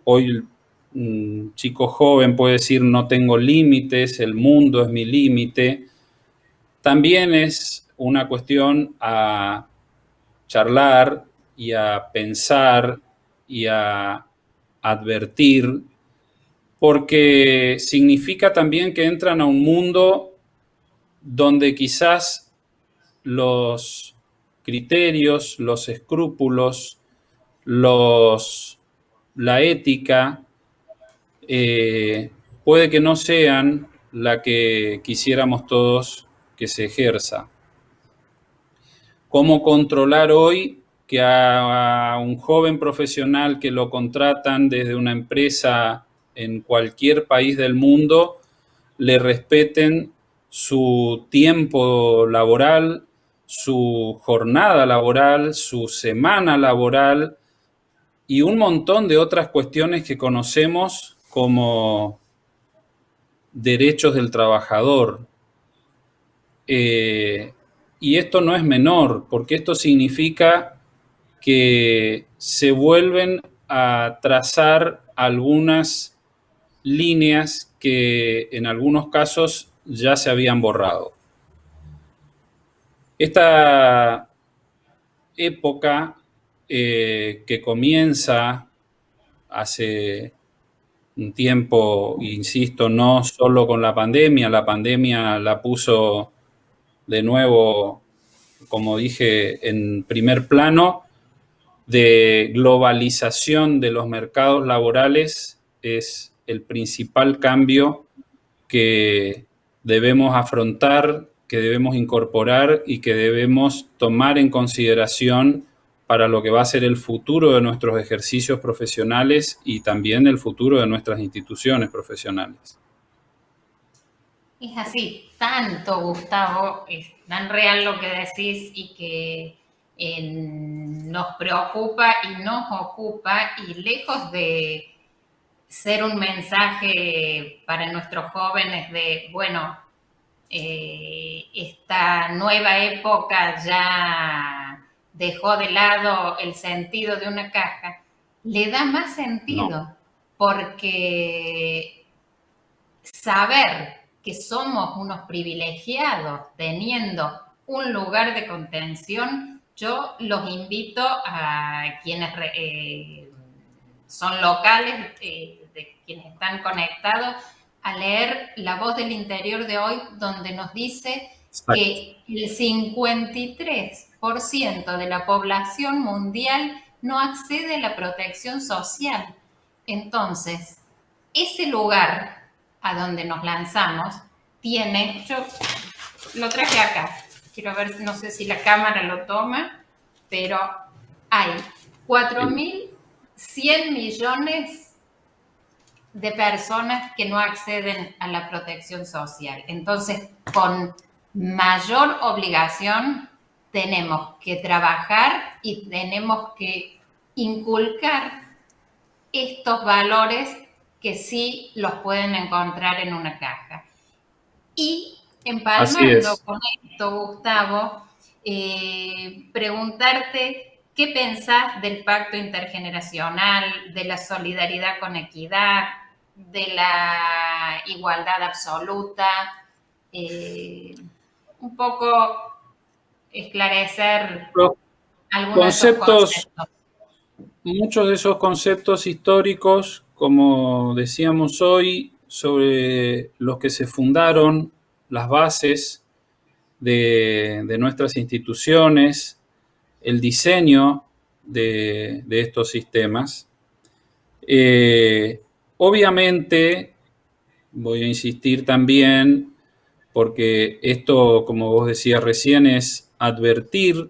hoy un chico joven puede decir no tengo límites, el mundo es mi límite, también es una cuestión a charlar y a pensar y a advertir, porque significa también que entran a un mundo donde quizás los criterios, los escrúpulos, la ética, puede que no sean la que quisiéramos todos que se ejerza. ¿Cómo controlar hoy que a un joven profesional que lo contratan desde una empresa en cualquier país del mundo le respeten su tiempo laboral, su jornada laboral, su semana laboral y un montón de otras cuestiones que conocemos como derechos del trabajador? Y esto no es menor, porque esto significa que se vuelven a trazar algunas líneas que en algunos casos ya se habían borrado. Esta época que comienza hace un tiempo, insisto, no solo con la pandemia la puso de nuevo, como dije, en primer plano, de globalización de los mercados laborales, es el principal cambio que debemos afrontar, que debemos incorporar y que debemos tomar en consideración para lo que va a ser el futuro de nuestros ejercicios profesionales y también el futuro de nuestras instituciones profesionales. Es así, tanto, Gustavo, es tan real lo que decís y que nos preocupa y nos ocupa, y lejos de ser un mensaje para nuestros jóvenes de, bueno, esta nueva época ya dejó de lado el sentido de una caja, le da más sentido, No. porque saber que somos unos privilegiados teniendo un lugar de contención, yo los invito a quienes son locales, de quienes están conectados, a leer La Voz del Interior de hoy, donde nos dice que el 53% de la población mundial no accede a la protección social. Entonces, ese lugar a donde nos lanzamos tiene, yo lo traje acá, quiero ver, no sé si la cámara lo toma, pero hay 4.100 millones de personas que no acceden a la protección social. Entonces, con mayor obligación, tenemos que trabajar y tenemos que inculcar estos valores que sí los pueden encontrar en una caja. Y empalmando con esto, Gustavo, preguntarte qué pensás del pacto intergeneracional, de la solidaridad con equidad, de la igualdad absoluta, un poco esclarecer algunos de esos conceptos. Muchos de esos conceptos históricos, como decíamos hoy, sobre los que se fundaron las bases de nuestras instituciones, el diseño de estos sistemas. Obviamente, voy a insistir también, porque esto, como vos decías recién, es advertir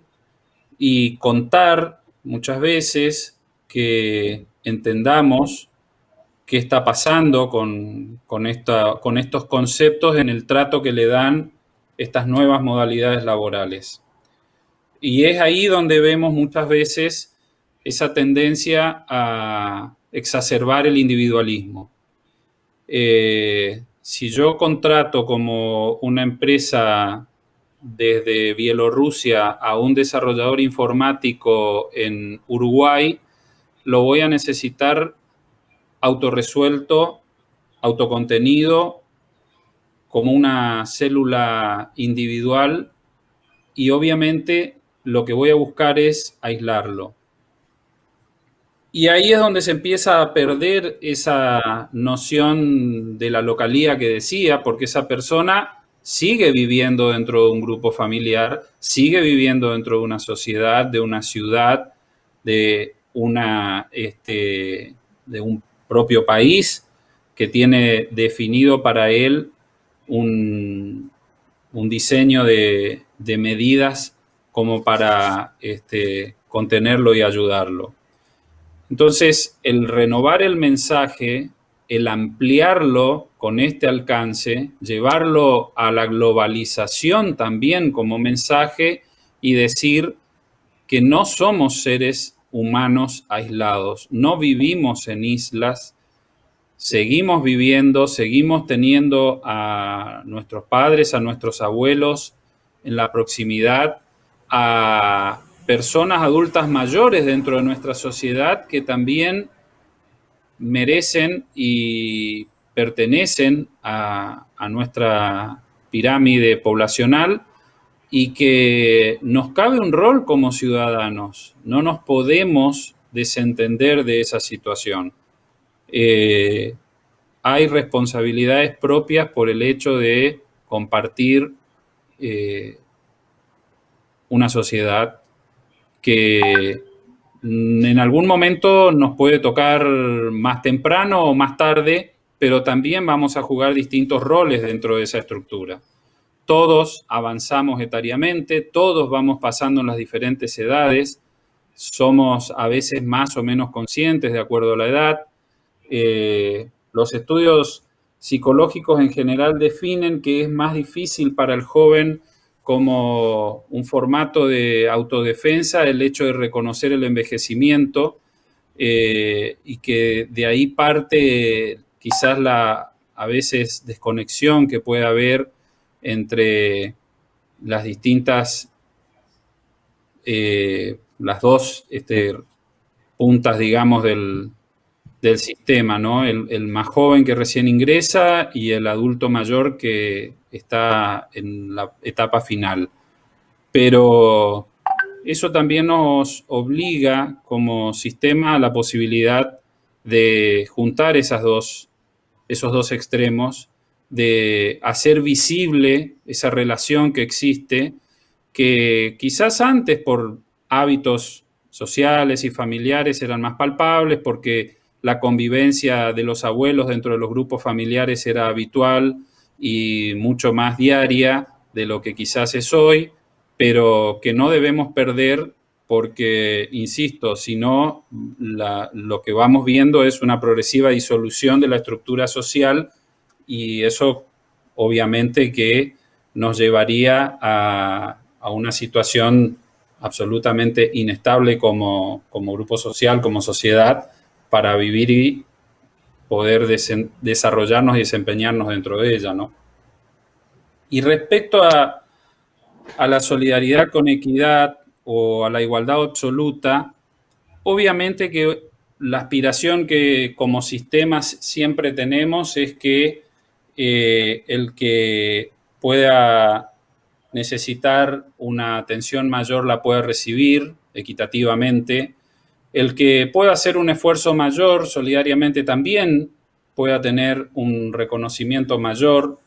y contar muchas veces que entendamos qué está pasando con estos conceptos en el trato que le dan estas nuevas modalidades laborales. Y es ahí donde vemos muchas veces esa tendencia a exacerbar el individualismo. Si yo contrato como una empresa desde Bielorrusia a un desarrollador informático en Uruguay, lo voy a necesitar autorresuelto, autocontenido, como una célula individual, y obviamente lo que voy a buscar es aislarlo. Y ahí es donde se empieza a perder esa noción de la localía que decía, porque esa persona sigue viviendo dentro de un grupo familiar, sigue viviendo dentro de una sociedad, de una ciudad, de un propio país que tiene definido para él un diseño de medidas como para contenerlo y ayudarlo. Entonces, el renovar el mensaje, el ampliarlo con este alcance, llevarlo a la globalización también como mensaje y decir que no somos seres humanos aislados, no vivimos en islas, seguimos viviendo, seguimos teniendo a nuestros padres, a nuestros abuelos en la proximidad, a personas adultas mayores dentro de nuestra sociedad que también merecen y pertenecen a nuestra pirámide poblacional y que nos cabe un rol como ciudadanos. No nos podemos desentender de esa situación. Hay responsabilidades propias por el hecho de compartir una sociedad que en algún momento nos puede tocar más temprano o más tarde, pero también vamos a jugar distintos roles dentro de esa estructura. Todos avanzamos etariamente, todos vamos pasando en las diferentes edades, somos a veces más o menos conscientes de acuerdo a la edad. Los estudios psicológicos en general definen que es más difícil para el joven como un formato de autodefensa el hecho de reconocer el envejecimiento. y que de ahí parte quizás a veces desconexión que puede haber entre las distintas, las dos puntas, digamos, del sistema, ¿no? El más joven que recién ingresa y el adulto mayor que está en la etapa final. Pero eso también nos obliga como sistema a la posibilidad de juntar esos dos extremos, de hacer visible esa relación que existe, que quizás antes por hábitos sociales y familiares eran más palpables, porque la convivencia de los abuelos dentro de los grupos familiares era habitual y mucho más diaria de lo que quizás es hoy, pero que no debemos perder porque, insisto, si no, lo que vamos viendo es una progresiva disolución de la estructura social y eso obviamente que nos llevaría a una situación absolutamente inestable como grupo social, como sociedad, para vivir y poder desarrollarnos y desempeñarnos dentro de ella, ¿no? Y respecto a la solidaridad con equidad o a la igualdad absoluta, obviamente que la aspiración que como sistemas siempre tenemos es que el que pueda necesitar una atención mayor la pueda recibir equitativamente, el que pueda hacer un esfuerzo mayor solidariamente también pueda tener un reconocimiento mayor,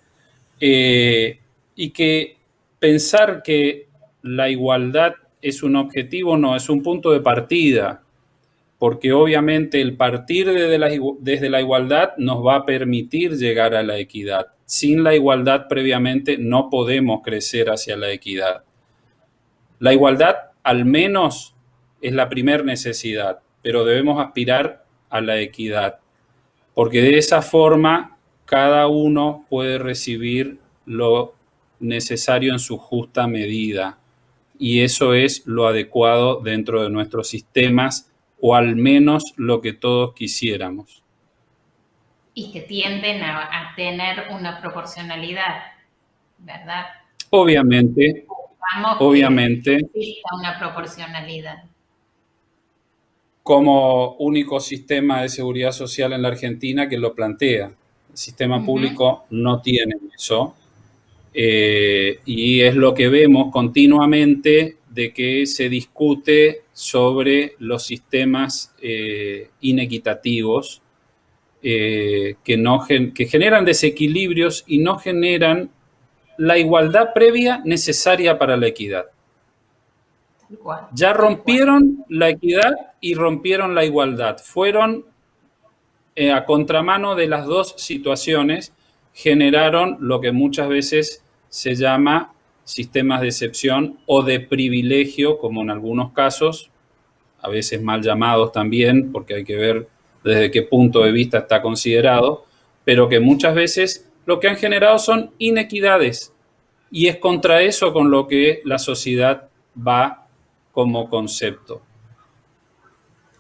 y que pensar que la igualdad es un objetivo, no, es un punto de partida, porque obviamente el partir desde la igualdad nos va a permitir llegar a la equidad. Sin la igualdad previamente no podemos crecer hacia la equidad. La igualdad al menos es la primera necesidad, pero debemos aspirar a la equidad, porque de esa forma cada uno puede recibir lo necesario en su justa medida, y eso es lo adecuado dentro de nuestros sistemas, o al menos lo que todos quisiéramos. Y que tienden a tener una proporcionalidad, ¿verdad? Obviamente, obviamente. Que exista una proporcionalidad. Como único sistema de seguridad social en la Argentina que lo plantea. El sistema público no tiene eso. Y es lo que vemos continuamente, de que se discute sobre los sistemas inequitativos, que generan desequilibrios y no generan la igualdad previa necesaria para la equidad. Ya rompieron la equidad y rompieron la igualdad. Fueron a contramano de las dos situaciones, generaron lo que muchas veces se llama sistemas de excepción o de privilegio, como en algunos casos, a veces mal llamados también, porque hay que ver desde qué punto de vista está considerado, pero que muchas veces lo que han generado son inequidades, y es contra eso con lo que la sociedad va como concepto.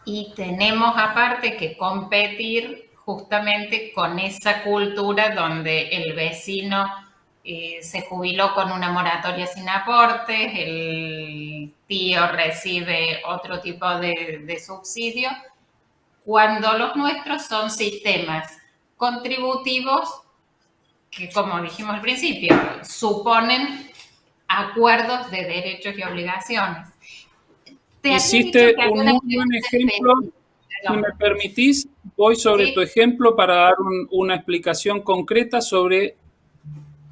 Y tenemos aparte que competir justamente con esa cultura donde el vecino se jubiló con una moratoria sin aportes, el tío recibe otro tipo de subsidio, cuando los nuestros son sistemas contributivos que, como dijimos al principio, suponen acuerdos de derechos y obligaciones. Hiciste un muy buen ejemplo. Si me permitís, voy sobre tu ejemplo para dar una explicación concreta sobre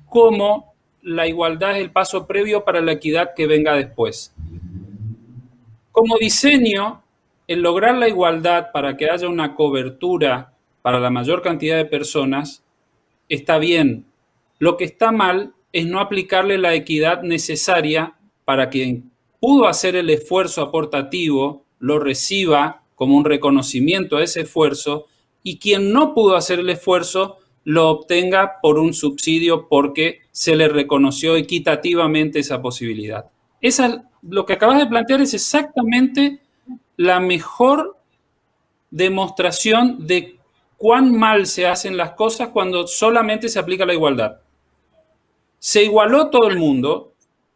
cómo la igualdad es el paso previo para la equidad que venga después. Como diseño, el lograr la igualdad para que haya una cobertura para la mayor cantidad de personas está bien. Lo que está mal es no aplicarle la equidad necesaria para quien pudo hacer el esfuerzo aportativo lo reciba como un reconocimiento a ese esfuerzo, y quien no pudo hacer el esfuerzo lo obtenga por un subsidio porque se le reconoció equitativamente esa posibilidad. Lo que acabas de plantear es exactamente la mejor demostración de cuán mal se hacen las cosas cuando solamente se aplica la igualdad. Se igualó todo el mundo,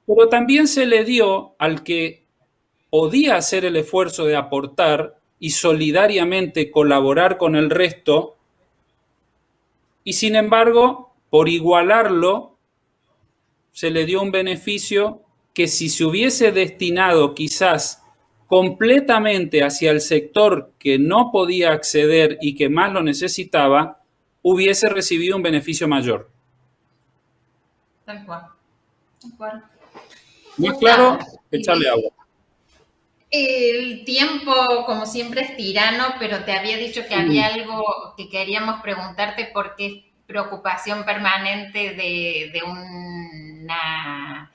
pero también se le dio al que podía hacer el esfuerzo de aportar y solidariamente colaborar con el resto, y sin embargo, por igualarlo, se le dio un beneficio que si se hubiese destinado quizás completamente hacia el sector que no podía acceder y que más lo necesitaba, hubiese recibido un beneficio mayor. Tal cual. Tal cual. Más claro, echarle agua. El tiempo, como siempre, es tirano, pero te había dicho que había algo que queríamos preguntarte porque es preocupación permanente de una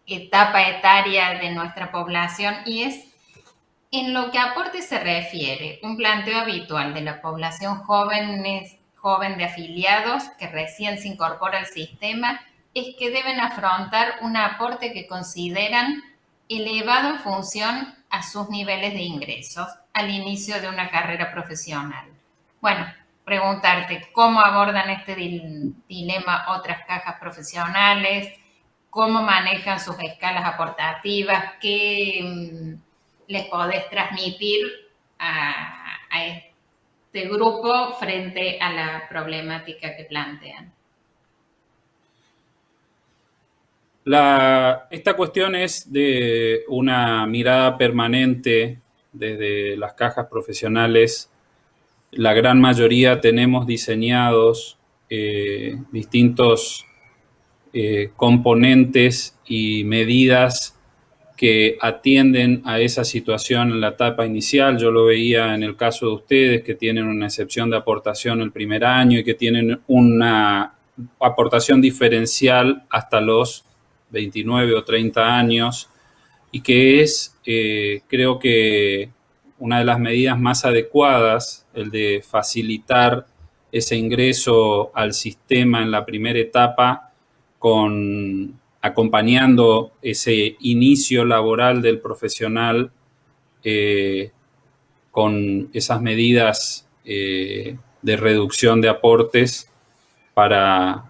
etapa etaria de nuestra población, y es en lo que a aporte se refiere. Un planteo habitual de la población joven de afiliados que recién se incorpora al sistema es que deben afrontar un aporte que consideran elevado en función a sus niveles de ingresos al inicio de una carrera profesional. Bueno, preguntarte cómo abordan este dilema otras cajas profesionales, cómo manejan sus escalas aportativas, qué les podés transmitir a este grupo frente a la problemática que plantean. Esta cuestión es de una mirada permanente desde las cajas profesionales. La gran mayoría tenemos diseñados distintos componentes y medidas que atienden a esa situación en la etapa inicial. Yo lo veía en el caso de ustedes, que tienen una excepción de aportación el primer año y que tienen una aportación diferencial hasta los 29 o 30 años, y que es, creo que, una de las medidas más adecuadas, el de facilitar ese ingreso al sistema en la primera etapa, acompañando ese inicio laboral del profesional con esas medidas de reducción de aportes para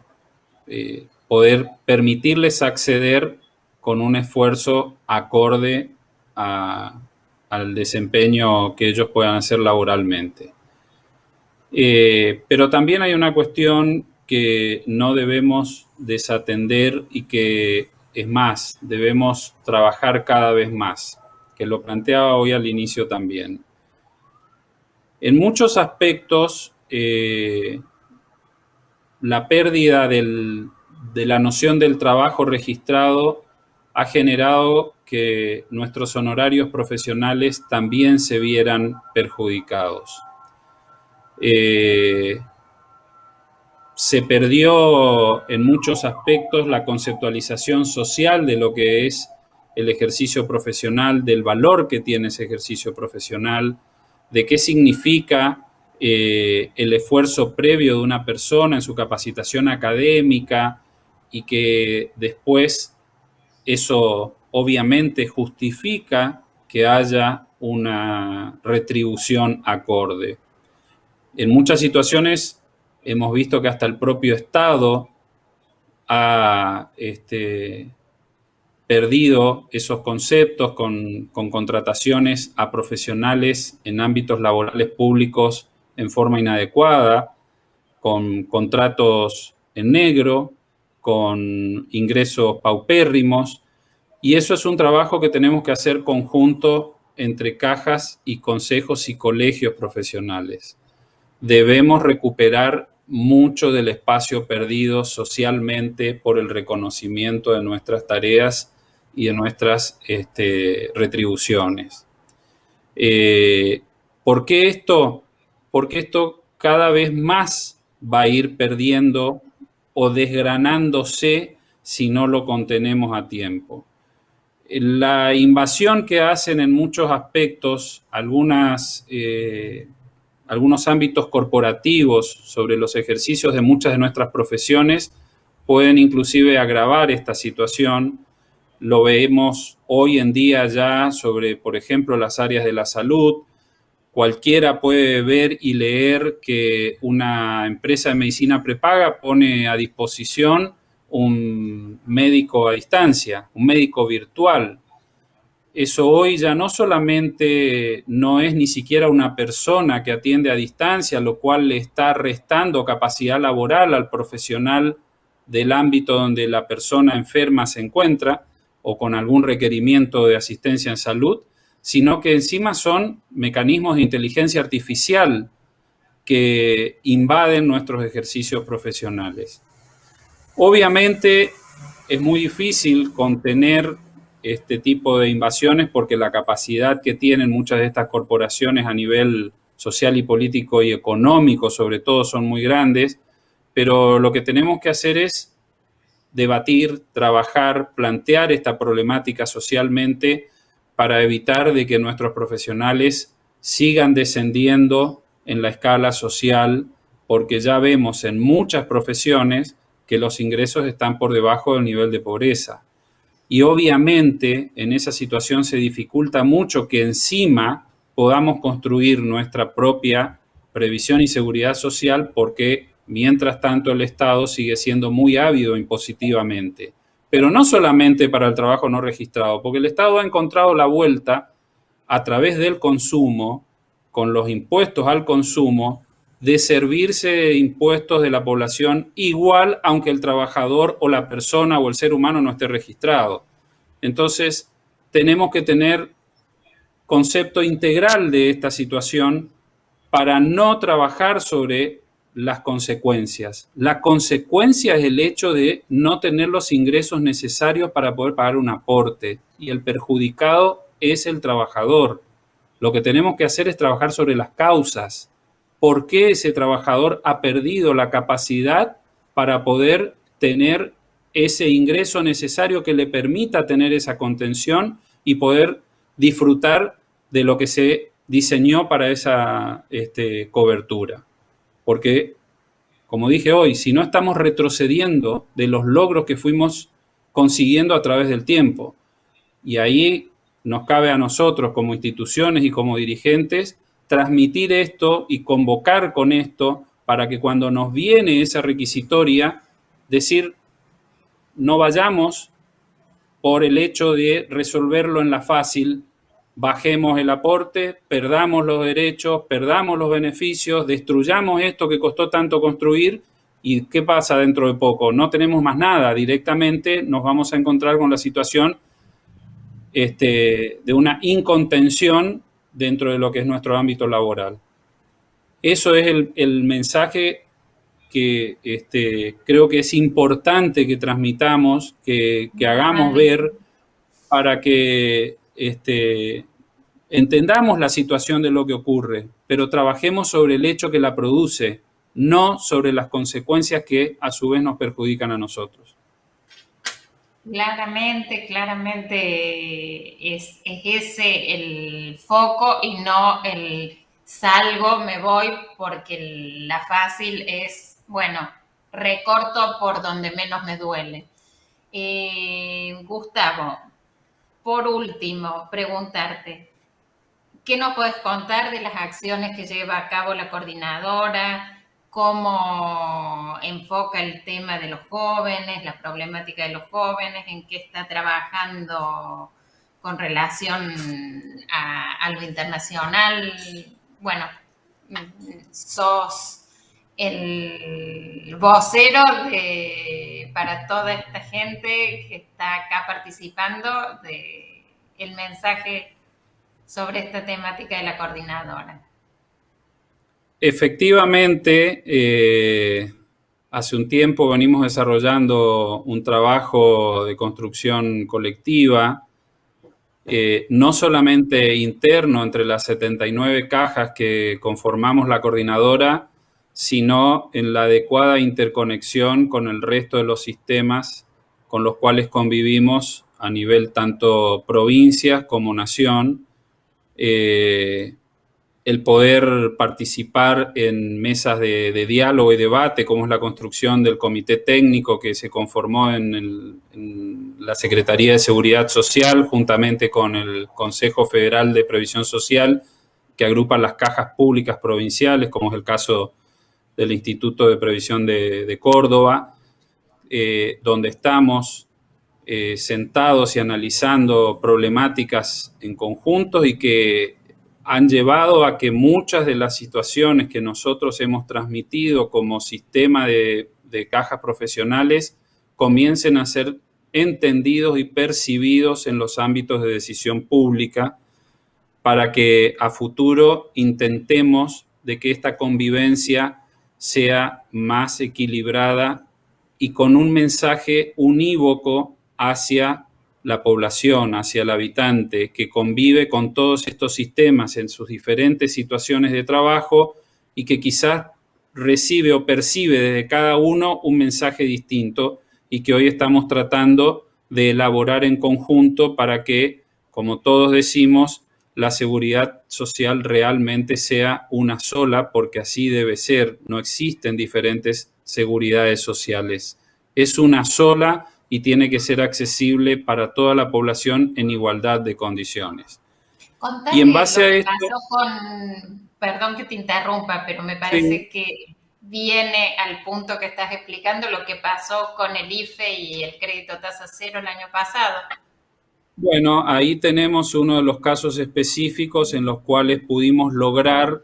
poder permitirles acceder con un esfuerzo acorde al desempeño que ellos puedan hacer laboralmente. Pero también hay una cuestión que no debemos desatender y que, es más, debemos trabajar cada vez más, que lo planteaba hoy al inicio también. En muchos aspectos, la pérdida de la noción del trabajo registrado ha generado que nuestros honorarios profesionales también se vieran perjudicados. Se perdió en muchos aspectos la conceptualización social de lo que es el ejercicio profesional, del valor que tiene ese ejercicio profesional, de qué significa el esfuerzo previo de una persona en su capacitación académica, y que después eso obviamente justifica que haya una retribución acorde. En muchas situaciones hemos visto que hasta el propio Estado ha perdido esos conceptos con contrataciones a profesionales en ámbitos laborales públicos en forma inadecuada, con contratos en negro, con ingresos paupérrimos, y eso es un trabajo que tenemos que hacer conjunto entre cajas y consejos y colegios profesionales. Debemos recuperar mucho del espacio perdido socialmente por el reconocimiento de nuestras tareas y de nuestras retribuciones. ¿Por qué esto? Porque esto cada vez más va a ir perdiendo o desgranándose si no lo contenemos a tiempo. La invasión que hacen en muchos aspectos algunos ámbitos corporativos sobre los ejercicios de muchas de nuestras profesiones pueden inclusive agravar esta situación. Lo vemos hoy en día ya sobre, por ejemplo, las áreas de la salud, cualquiera puede ver y leer que una empresa de medicina prepaga pone a disposición un médico a distancia, un médico virtual. Eso hoy ya no solamente no es ni siquiera una persona que atiende a distancia, lo cual le está restando capacidad laboral al profesional del ámbito donde la persona enferma se encuentra o con algún requerimiento de asistencia en salud, sino que encima son mecanismos de inteligencia artificial que invaden nuestros ejercicios profesionales. Obviamente es muy difícil contener este tipo de invasiones porque la capacidad que tienen muchas de estas corporaciones a nivel social y político y económico sobre todo son muy grandes, pero lo que tenemos que hacer es debatir, trabajar, plantear esta problemática socialmente para evitar de que nuestros profesionales sigan descendiendo en la escala social, porque ya vemos en muchas profesiones que los ingresos están por debajo del nivel de pobreza. Y obviamente en esa situación se dificulta mucho que encima podamos construir nuestra propia previsión y seguridad social porque mientras tanto el Estado sigue siendo muy ávido impositivamente. Pero no solamente para el trabajo no registrado, porque el Estado ha encontrado la vuelta a través del consumo, con los impuestos al consumo, de servirse de impuestos de la población igual aunque el trabajador o la persona o el ser humano no esté registrado. Entonces, tenemos que tener concepto integral de esta situación para no trabajar sobre las consecuencias. La consecuencia es el hecho de no tener los ingresos necesarios para poder pagar un aporte y el perjudicado es el trabajador. Lo que tenemos que hacer es trabajar sobre las causas. ¿Por qué ese trabajador ha perdido la capacidad para poder tener ese ingreso necesario que le permita tener esa contención y poder disfrutar de lo que se diseñó para esa cobertura? Porque, como dije hoy, si no estamos retrocediendo de los logros que fuimos consiguiendo a través del tiempo, y ahí nos cabe a nosotros como instituciones y como dirigentes transmitir esto y convocar con esto para que cuando nos viene esa requisitoria, decir, no vayamos por el hecho de resolverlo en la fácil, bajemos el aporte, perdamos los derechos, perdamos los beneficios, destruyamos esto que costó tanto construir y ¿qué pasa dentro de poco? No tenemos más nada, directamente nos vamos a encontrar con la situación de una incontención dentro de lo que es nuestro ámbito laboral. Eso es el mensaje que creo que es importante que transmitamos, que hagamos ver para que entendamos la situación de lo que ocurre, pero trabajemos sobre el hecho que la produce, no sobre las consecuencias que a su vez nos perjudican a nosotros. Claramente es ese el foco y no el salgo, me voy, porque la fácil es, bueno, recorto por donde menos me duele. Gustavo, por último, preguntarte, ¿qué nos puedes contar de las acciones que lleva a cabo la coordinadora? ¿Cómo enfoca el tema de los jóvenes, la problemática de los jóvenes? ¿En qué está trabajando con relación a lo internacional? Bueno, sos el vocero para toda esta gente que está acá participando del mensaje sobre esta temática de la coordinadora. Efectivamente, hace un tiempo venimos desarrollando un trabajo de construcción colectiva, no solamente interno entre las 79 cajas que conformamos la coordinadora, sino en la adecuada interconexión con el resto de los sistemas con los cuales convivimos a nivel tanto provincias como nación. El poder participar en mesas de diálogo y debate, como es la construcción del comité técnico que se conformó en la Secretaría de Seguridad Social, juntamente con el Consejo Federal de Previsión Social que agrupan las cajas públicas provinciales, como es el caso del Instituto de Previsión de Córdoba, donde estamos sentados y analizando problemáticas en conjunto y que han llevado a que muchas de las situaciones que nosotros hemos transmitido como sistema de cajas profesionales comiencen a ser entendidos y percibidos en los ámbitos de decisión pública, para que a futuro intentemos de que esta convivencia sea más equilibrada y con un mensaje unívoco hacia la población, hacia el habitante, que convive con todos estos sistemas en sus diferentes situaciones de trabajo y que quizás recibe o percibe desde cada uno un mensaje distinto y que hoy estamos tratando de elaborar en conjunto para que, como todos decimos, la seguridad social realmente sea una sola, porque así debe ser. No existen diferentes seguridades sociales. Es una sola y tiene que ser accesible para toda la población en igualdad de condiciones. Contame Y en base lo a que esto... pasó con, perdón que te interrumpa, pero me parece que viene al punto que estás explicando lo que pasó con el IFE y el crédito tasa cero el año pasado. Bueno, ahí tenemos uno de los casos específicos en los cuales pudimos lograr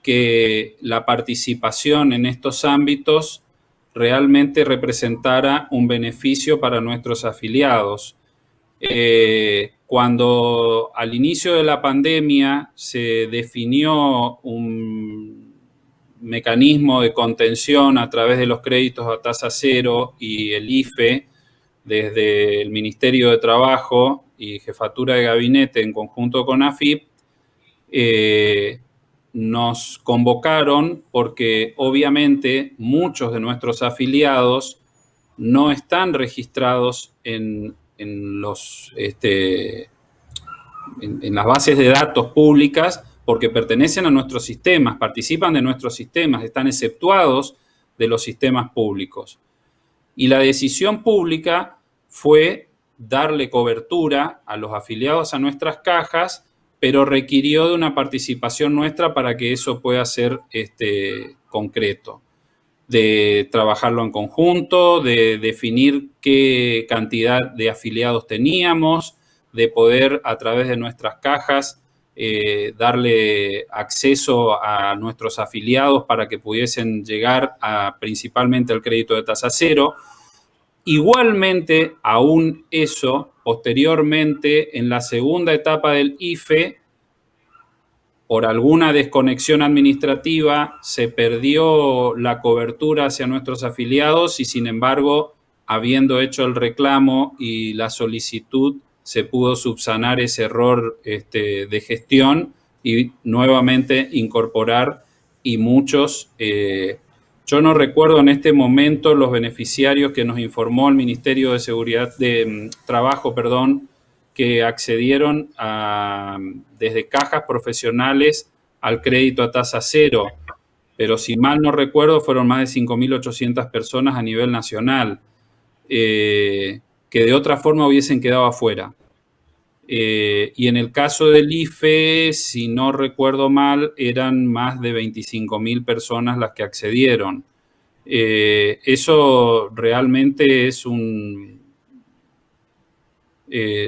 que la participación en estos ámbitos realmente representara un beneficio para nuestros afiliados. Cuando al inicio de la pandemia se definió un mecanismo de contención a través de los créditos a tasa cero y el IFE, desde el Ministerio de Trabajo y Jefatura de Gabinete en conjunto con AFIP, nos convocaron porque obviamente muchos de nuestros afiliados no están registrados en las bases de datos públicas porque pertenecen a nuestros sistemas, participan de nuestros sistemas, están exceptuados de los sistemas públicos. Y la decisión pública fue darle cobertura a los afiliados a nuestras cajas, pero requirió de una participación nuestra para que eso pueda ser concreto, de trabajarlo en conjunto, de definir qué cantidad de afiliados teníamos, de poder a través de nuestras cajas darle acceso a nuestros afiliados para que pudiesen llegar principalmente al crédito de tasa cero. Igualmente, aún eso, posteriormente, en la segunda etapa del IFE, por alguna desconexión administrativa, se perdió la cobertura hacia nuestros afiliados y, sin embargo, habiendo hecho el reclamo y la solicitud, se pudo subsanar ese error de gestión y nuevamente incorporar, y muchos... yo no recuerdo en este momento los beneficiarios que nos informó el Ministerio de Seguridad de Trabajo, que accedieron desde cajas profesionales al crédito a tasa cero, pero si mal no recuerdo fueron más de 5.800 personas a nivel nacional, que de otra forma hubiesen quedado afuera. Y en el caso del IFE, si no recuerdo mal, eran más de 25.000 personas las que accedieron. Eso realmente es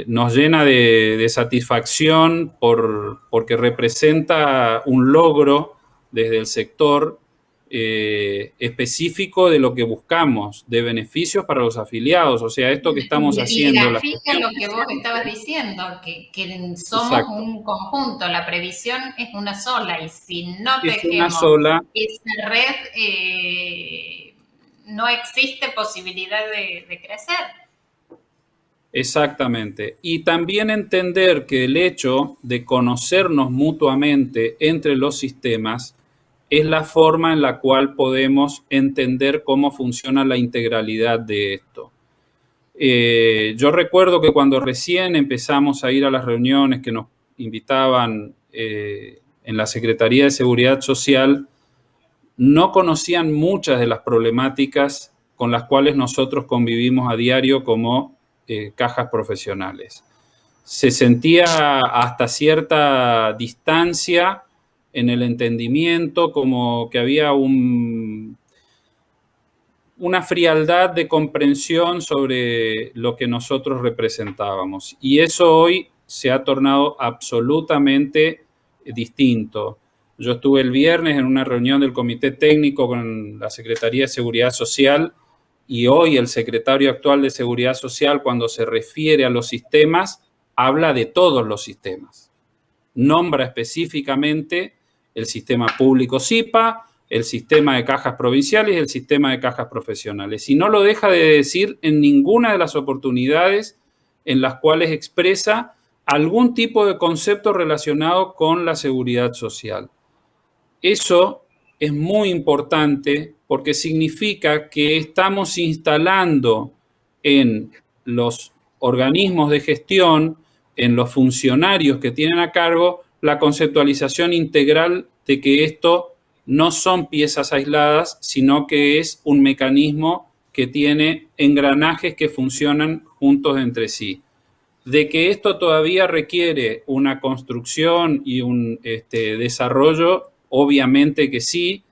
nos llena de satisfacción porque representa un logro desde el sector específico de lo que buscamos, de beneficios para los afiliados. O sea, esto que estamos haciendo... Y grafica lo que vos estabas diciendo, que somos Exacto. Un conjunto, la previsión es una sola, y si no tejemos esa red, no existe posibilidad de crecer. Exactamente. Y también entender que el hecho de conocernos mutuamente entre los sistemas es la forma en la cual podemos entender cómo funciona la integralidad de esto. Yo recuerdo que cuando recién empezamos a ir a las reuniones que nos invitaban en la Secretaría de Seguridad Social, no conocían muchas de las problemáticas con las cuales nosotros convivimos a diario como cajas profesionales. Se sentía hasta cierta distancia en el entendimiento, como que había una frialdad de comprensión sobre lo que nosotros representábamos. Y eso hoy se ha tornado absolutamente distinto. Yo estuve el viernes en una reunión del Comité Técnico con la Secretaría de Seguridad Social, y hoy el secretario actual de Seguridad Social, cuando se refiere a los sistemas, habla de todos los sistemas. Nombra específicamente el sistema público SIPA, el sistema de cajas provinciales y el sistema de cajas profesionales. Y no lo deja de decir en ninguna de las oportunidades en las cuales expresa algún tipo de concepto relacionado con la seguridad social. Eso es muy importante porque significa que estamos instalando en los organismos de gestión, en los funcionarios que tienen a cargo, la conceptualización integral de que esto no son piezas aisladas, sino que es un mecanismo que tiene engranajes que funcionan juntos entre sí. De que esto todavía requiere una construcción y un desarrollo, obviamente que sí,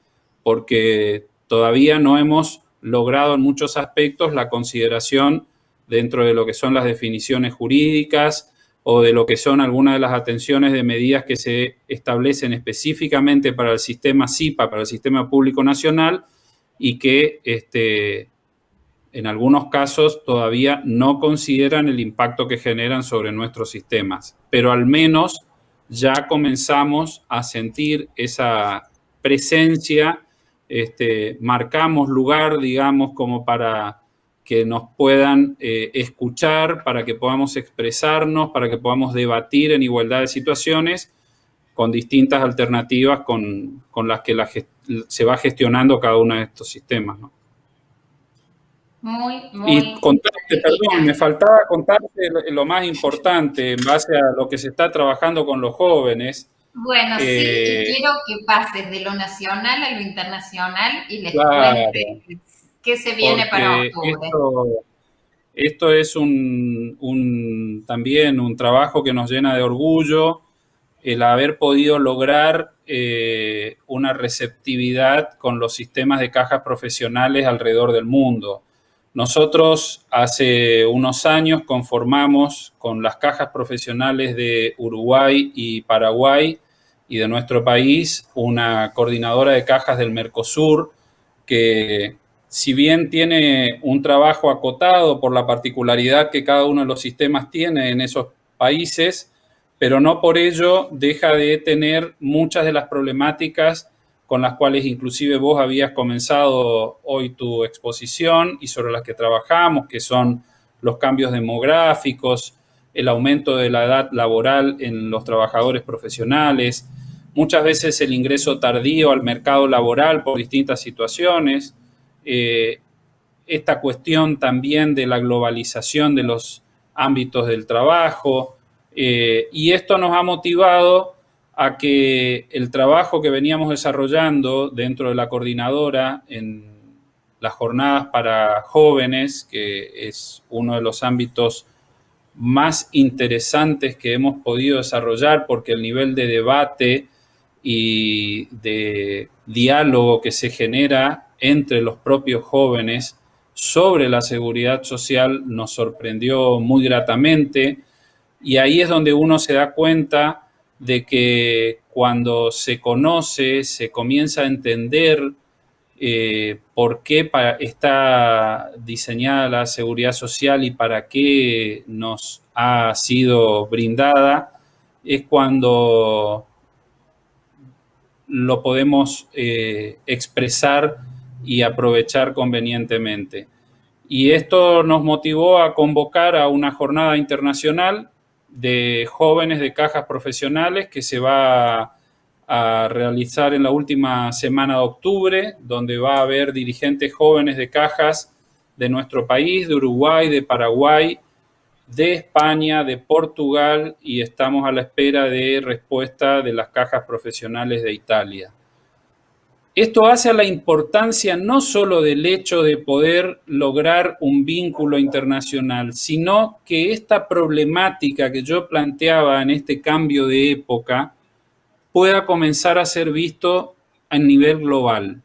porque todavía no hemos logrado en muchos aspectos la consideración dentro de lo que son las definiciones jurídicas o de lo que son algunas de las atenciones de medidas que se establecen específicamente para el sistema SIPA, para el Sistema Público Nacional, y que en algunos casos todavía no consideran el impacto que generan sobre nuestros sistemas, pero al menos ya comenzamos a sentir esa presencia, marcamos lugar, digamos, como para que nos puedan escuchar, para que podamos expresarnos, para que podamos debatir en igualdad de situaciones con distintas alternativas con las que se va gestionando cada uno de estos sistemas, ¿no? Muy y contarte, perdón, me faltaba contarte lo más importante en base a lo que se está trabajando con los jóvenes. Bueno, sí, y quiero que pases de lo nacional a lo internacional y les cuentes qué se viene para octubre. Esto es también un trabajo que nos llena de orgullo, el haber podido lograr una receptividad con los sistemas de cajas profesionales alrededor del mundo. Nosotros hace unos años conformamos con las cajas profesionales de Uruguay y Paraguay y de nuestro país una coordinadora de cajas del Mercosur que, si bien tiene un trabajo acotado por la particularidad que cada uno de los sistemas tiene en esos países, pero no por ello deja de tener muchas de las problemáticas con las cuales inclusive vos habías comenzado hoy tu exposición y sobre las que trabajamos, que son los cambios demográficos, el aumento de la edad laboral en los trabajadores profesionales, muchas veces el ingreso tardío al mercado laboral por distintas situaciones, esta cuestión también de la globalización de los ámbitos del trabajo, y esto nos ha motivado a que el trabajo que veníamos desarrollando dentro de la coordinadora en las jornadas para jóvenes, que es uno de los ámbitos más interesantes que hemos podido desarrollar porque el nivel de debate y de diálogo que se genera entre los propios jóvenes sobre la seguridad social nos sorprendió muy gratamente, y ahí es donde uno se da cuenta de que cuando se conoce, se comienza a entender por qué está diseñada la seguridad social y para qué nos ha sido brindada, es cuando lo podemos expresar y aprovechar convenientemente. Y esto nos motivó a convocar a una jornada internacional de jóvenes de cajas profesionales que se va a realizar en la última semana de octubre, donde va a haber dirigentes jóvenes de cajas de nuestro país, de Uruguay, de Paraguay, de España, de Portugal, y estamos a la espera de respuesta de las cajas profesionales de Italia. Esto hace a la importancia no solo del hecho de poder lograr un vínculo internacional, sino que esta problemática que yo planteaba en este cambio de época pueda comenzar a ser visto a nivel global.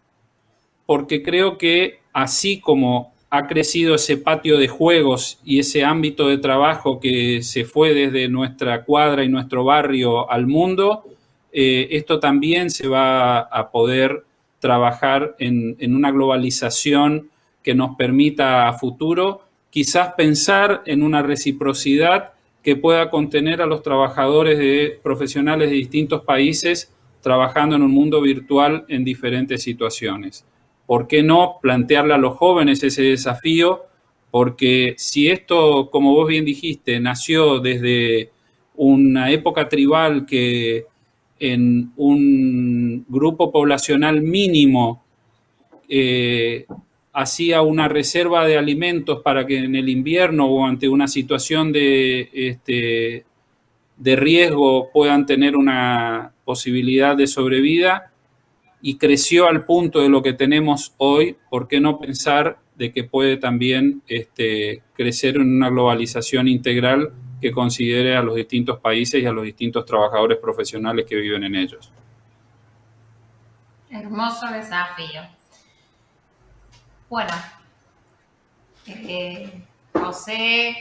Porque creo que así como ha crecido ese patio de juegos y ese ámbito de trabajo que se fue desde nuestra cuadra y nuestro barrio al mundo, esto también se va a poder trabajar en una globalización que nos permita a futuro quizás pensar en una reciprocidad que pueda contener a los trabajadores profesionales de distintos países trabajando en un mundo virtual en diferentes situaciones. ¿Por qué no plantearle a los jóvenes ese desafío? Porque si esto, como vos bien dijiste, nació desde una época tribal que en un grupo poblacional mínimo hacía una reserva de alimentos para que en el invierno o ante una situación de riesgo puedan tener una posibilidad de sobrevida, y creció al punto de lo que tenemos hoy, ¿por qué no pensar de que puede también crecer en una globalización integral que considere a los distintos países y a los distintos trabajadores profesionales que viven en ellos? Hermoso desafío. Bueno, José,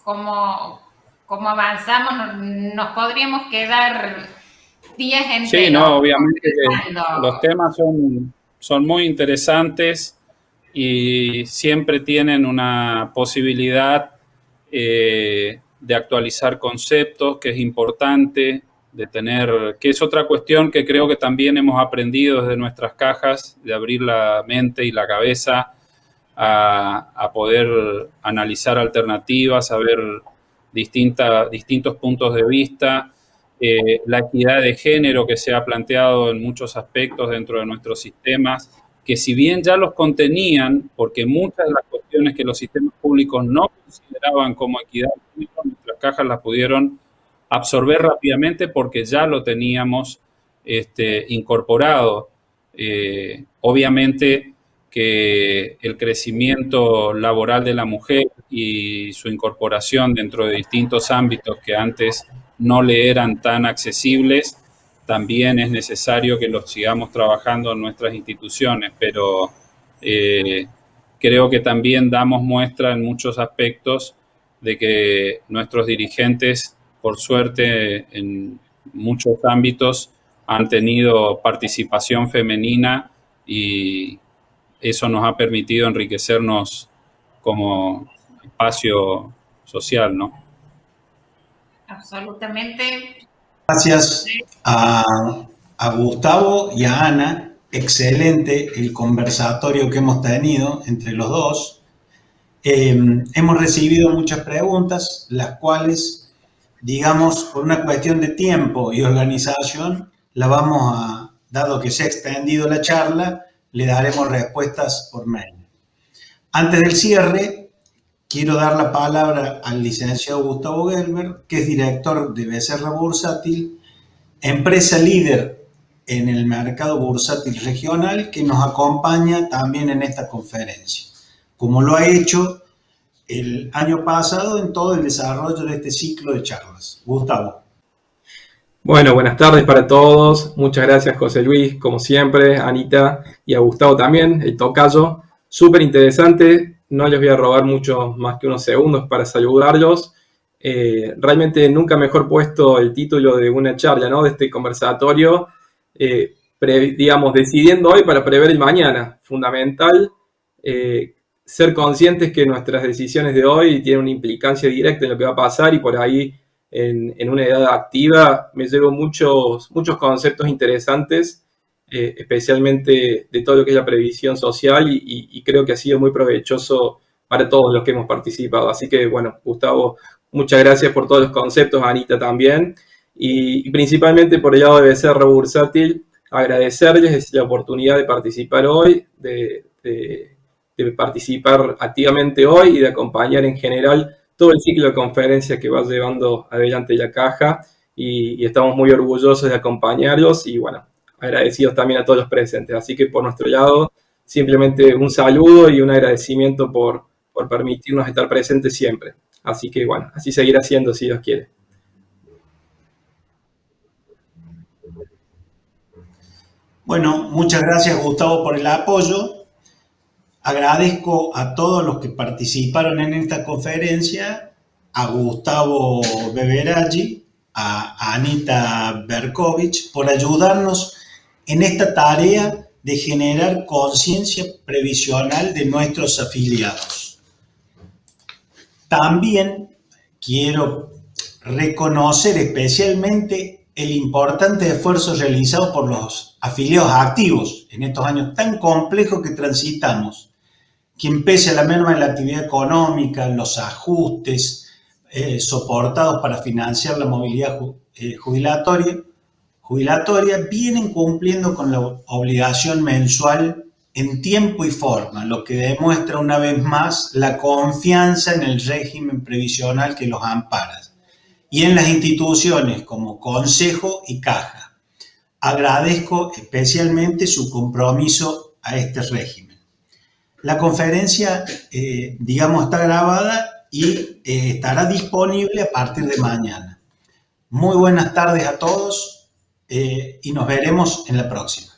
¿cómo avanzamos? Nos podríamos quedar días enteros. Sí, no, obviamente los temas son muy interesantes y siempre tienen una posibilidad de actualizar conceptos, que es importante, de tener, que es otra cuestión que creo que también hemos aprendido desde nuestras cajas, de abrir la mente y la cabeza a poder analizar alternativas, a ver distintos puntos de vista. La equidad de género que se ha planteado en muchos aspectos dentro de nuestros sistemas, que si bien ya los contenían, porque muchas de las cuestiones que los sistemas públicos no consideraban como equidad de género, nuestras cajas las pudieron absorber rápidamente porque ya lo teníamos incorporado. Obviamente que el crecimiento laboral de la mujer y su incorporación dentro de distintos ámbitos que antes no le eran tan accesibles, también es necesario que los sigamos trabajando en nuestras instituciones, pero creo que también damos muestra en muchos aspectos de que nuestros dirigentes, por suerte, en muchos ámbitos han tenido participación femenina y eso nos ha permitido enriquecernos como espacio social, ¿no? Absolutamente. Gracias a Gustavo y a Ana. Excelente el conversatorio que hemos tenido entre los dos. Hemos recibido muchas preguntas, las cuales, digamos, por una cuestión de tiempo y organización, dado que se ha extendido la charla, le daremos respuestas por mail. Antes del cierre, quiero dar la palabra al licenciado Gustavo Gelber, que es director de Becerra Bursátil, empresa líder en el mercado bursátil regional, que nos acompaña también en esta conferencia, como lo ha hecho el año pasado en todo el desarrollo de este ciclo de charlas. Gustavo. Bueno, buenas tardes para todos. Muchas gracias, José Luis, como siempre, Anita y a Gustavo también, el tocayo. Súper interesante. No les voy a robar mucho más que unos segundos para saludarlos. Realmente nunca mejor puesto el título de una charla, ¿no? De este conversatorio, digamos, decidiendo hoy para prever el mañana. Fundamental ser conscientes que nuestras decisiones de hoy tienen una implicancia directa en lo que va a pasar, y por ahí en una edad activa me llevo muchos conceptos interesantes, especialmente de todo lo que es la previsión social, y creo que ha sido muy provechoso para todos los que hemos participado. Así que, bueno, Gustavo, muchas gracias por todos los conceptos, Anita también, y principalmente por el lado de Becerra Bursátil, agradecerles la oportunidad de participar hoy, de participar activamente hoy y de acompañar en general todo el ciclo de conferencias que va llevando adelante la caja, y estamos muy orgullosos de acompañarlos y, bueno, agradecidos también a todos los presentes. Así que por nuestro lado, simplemente un saludo y un agradecimiento por permitirnos estar presentes siempre. Así que, bueno, así seguirá siendo si Dios quiere. Bueno, muchas gracias, Gustavo, por el apoyo. Agradezco a todos los que participaron en esta conferencia, a Gustavo Beberaggi, a Anita Berkovich, por ayudarnos en esta tarea de generar conciencia previsional de nuestros afiliados. También quiero reconocer especialmente el importante esfuerzo realizado por los afiliados activos en estos años tan complejos que transitamos, quien pese a la merma de la actividad económica, los ajustes soportados para financiar la movilidad jubilatoria, vienen cumpliendo con la obligación mensual en tiempo y forma, lo que demuestra una vez más la confianza en el régimen previsional que los ampara y en las instituciones como Consejo y Caja. Agradezco especialmente su compromiso a este régimen. La conferencia, está grabada y estará disponible a partir de mañana. Muy buenas tardes a todos y nos veremos en la próxima.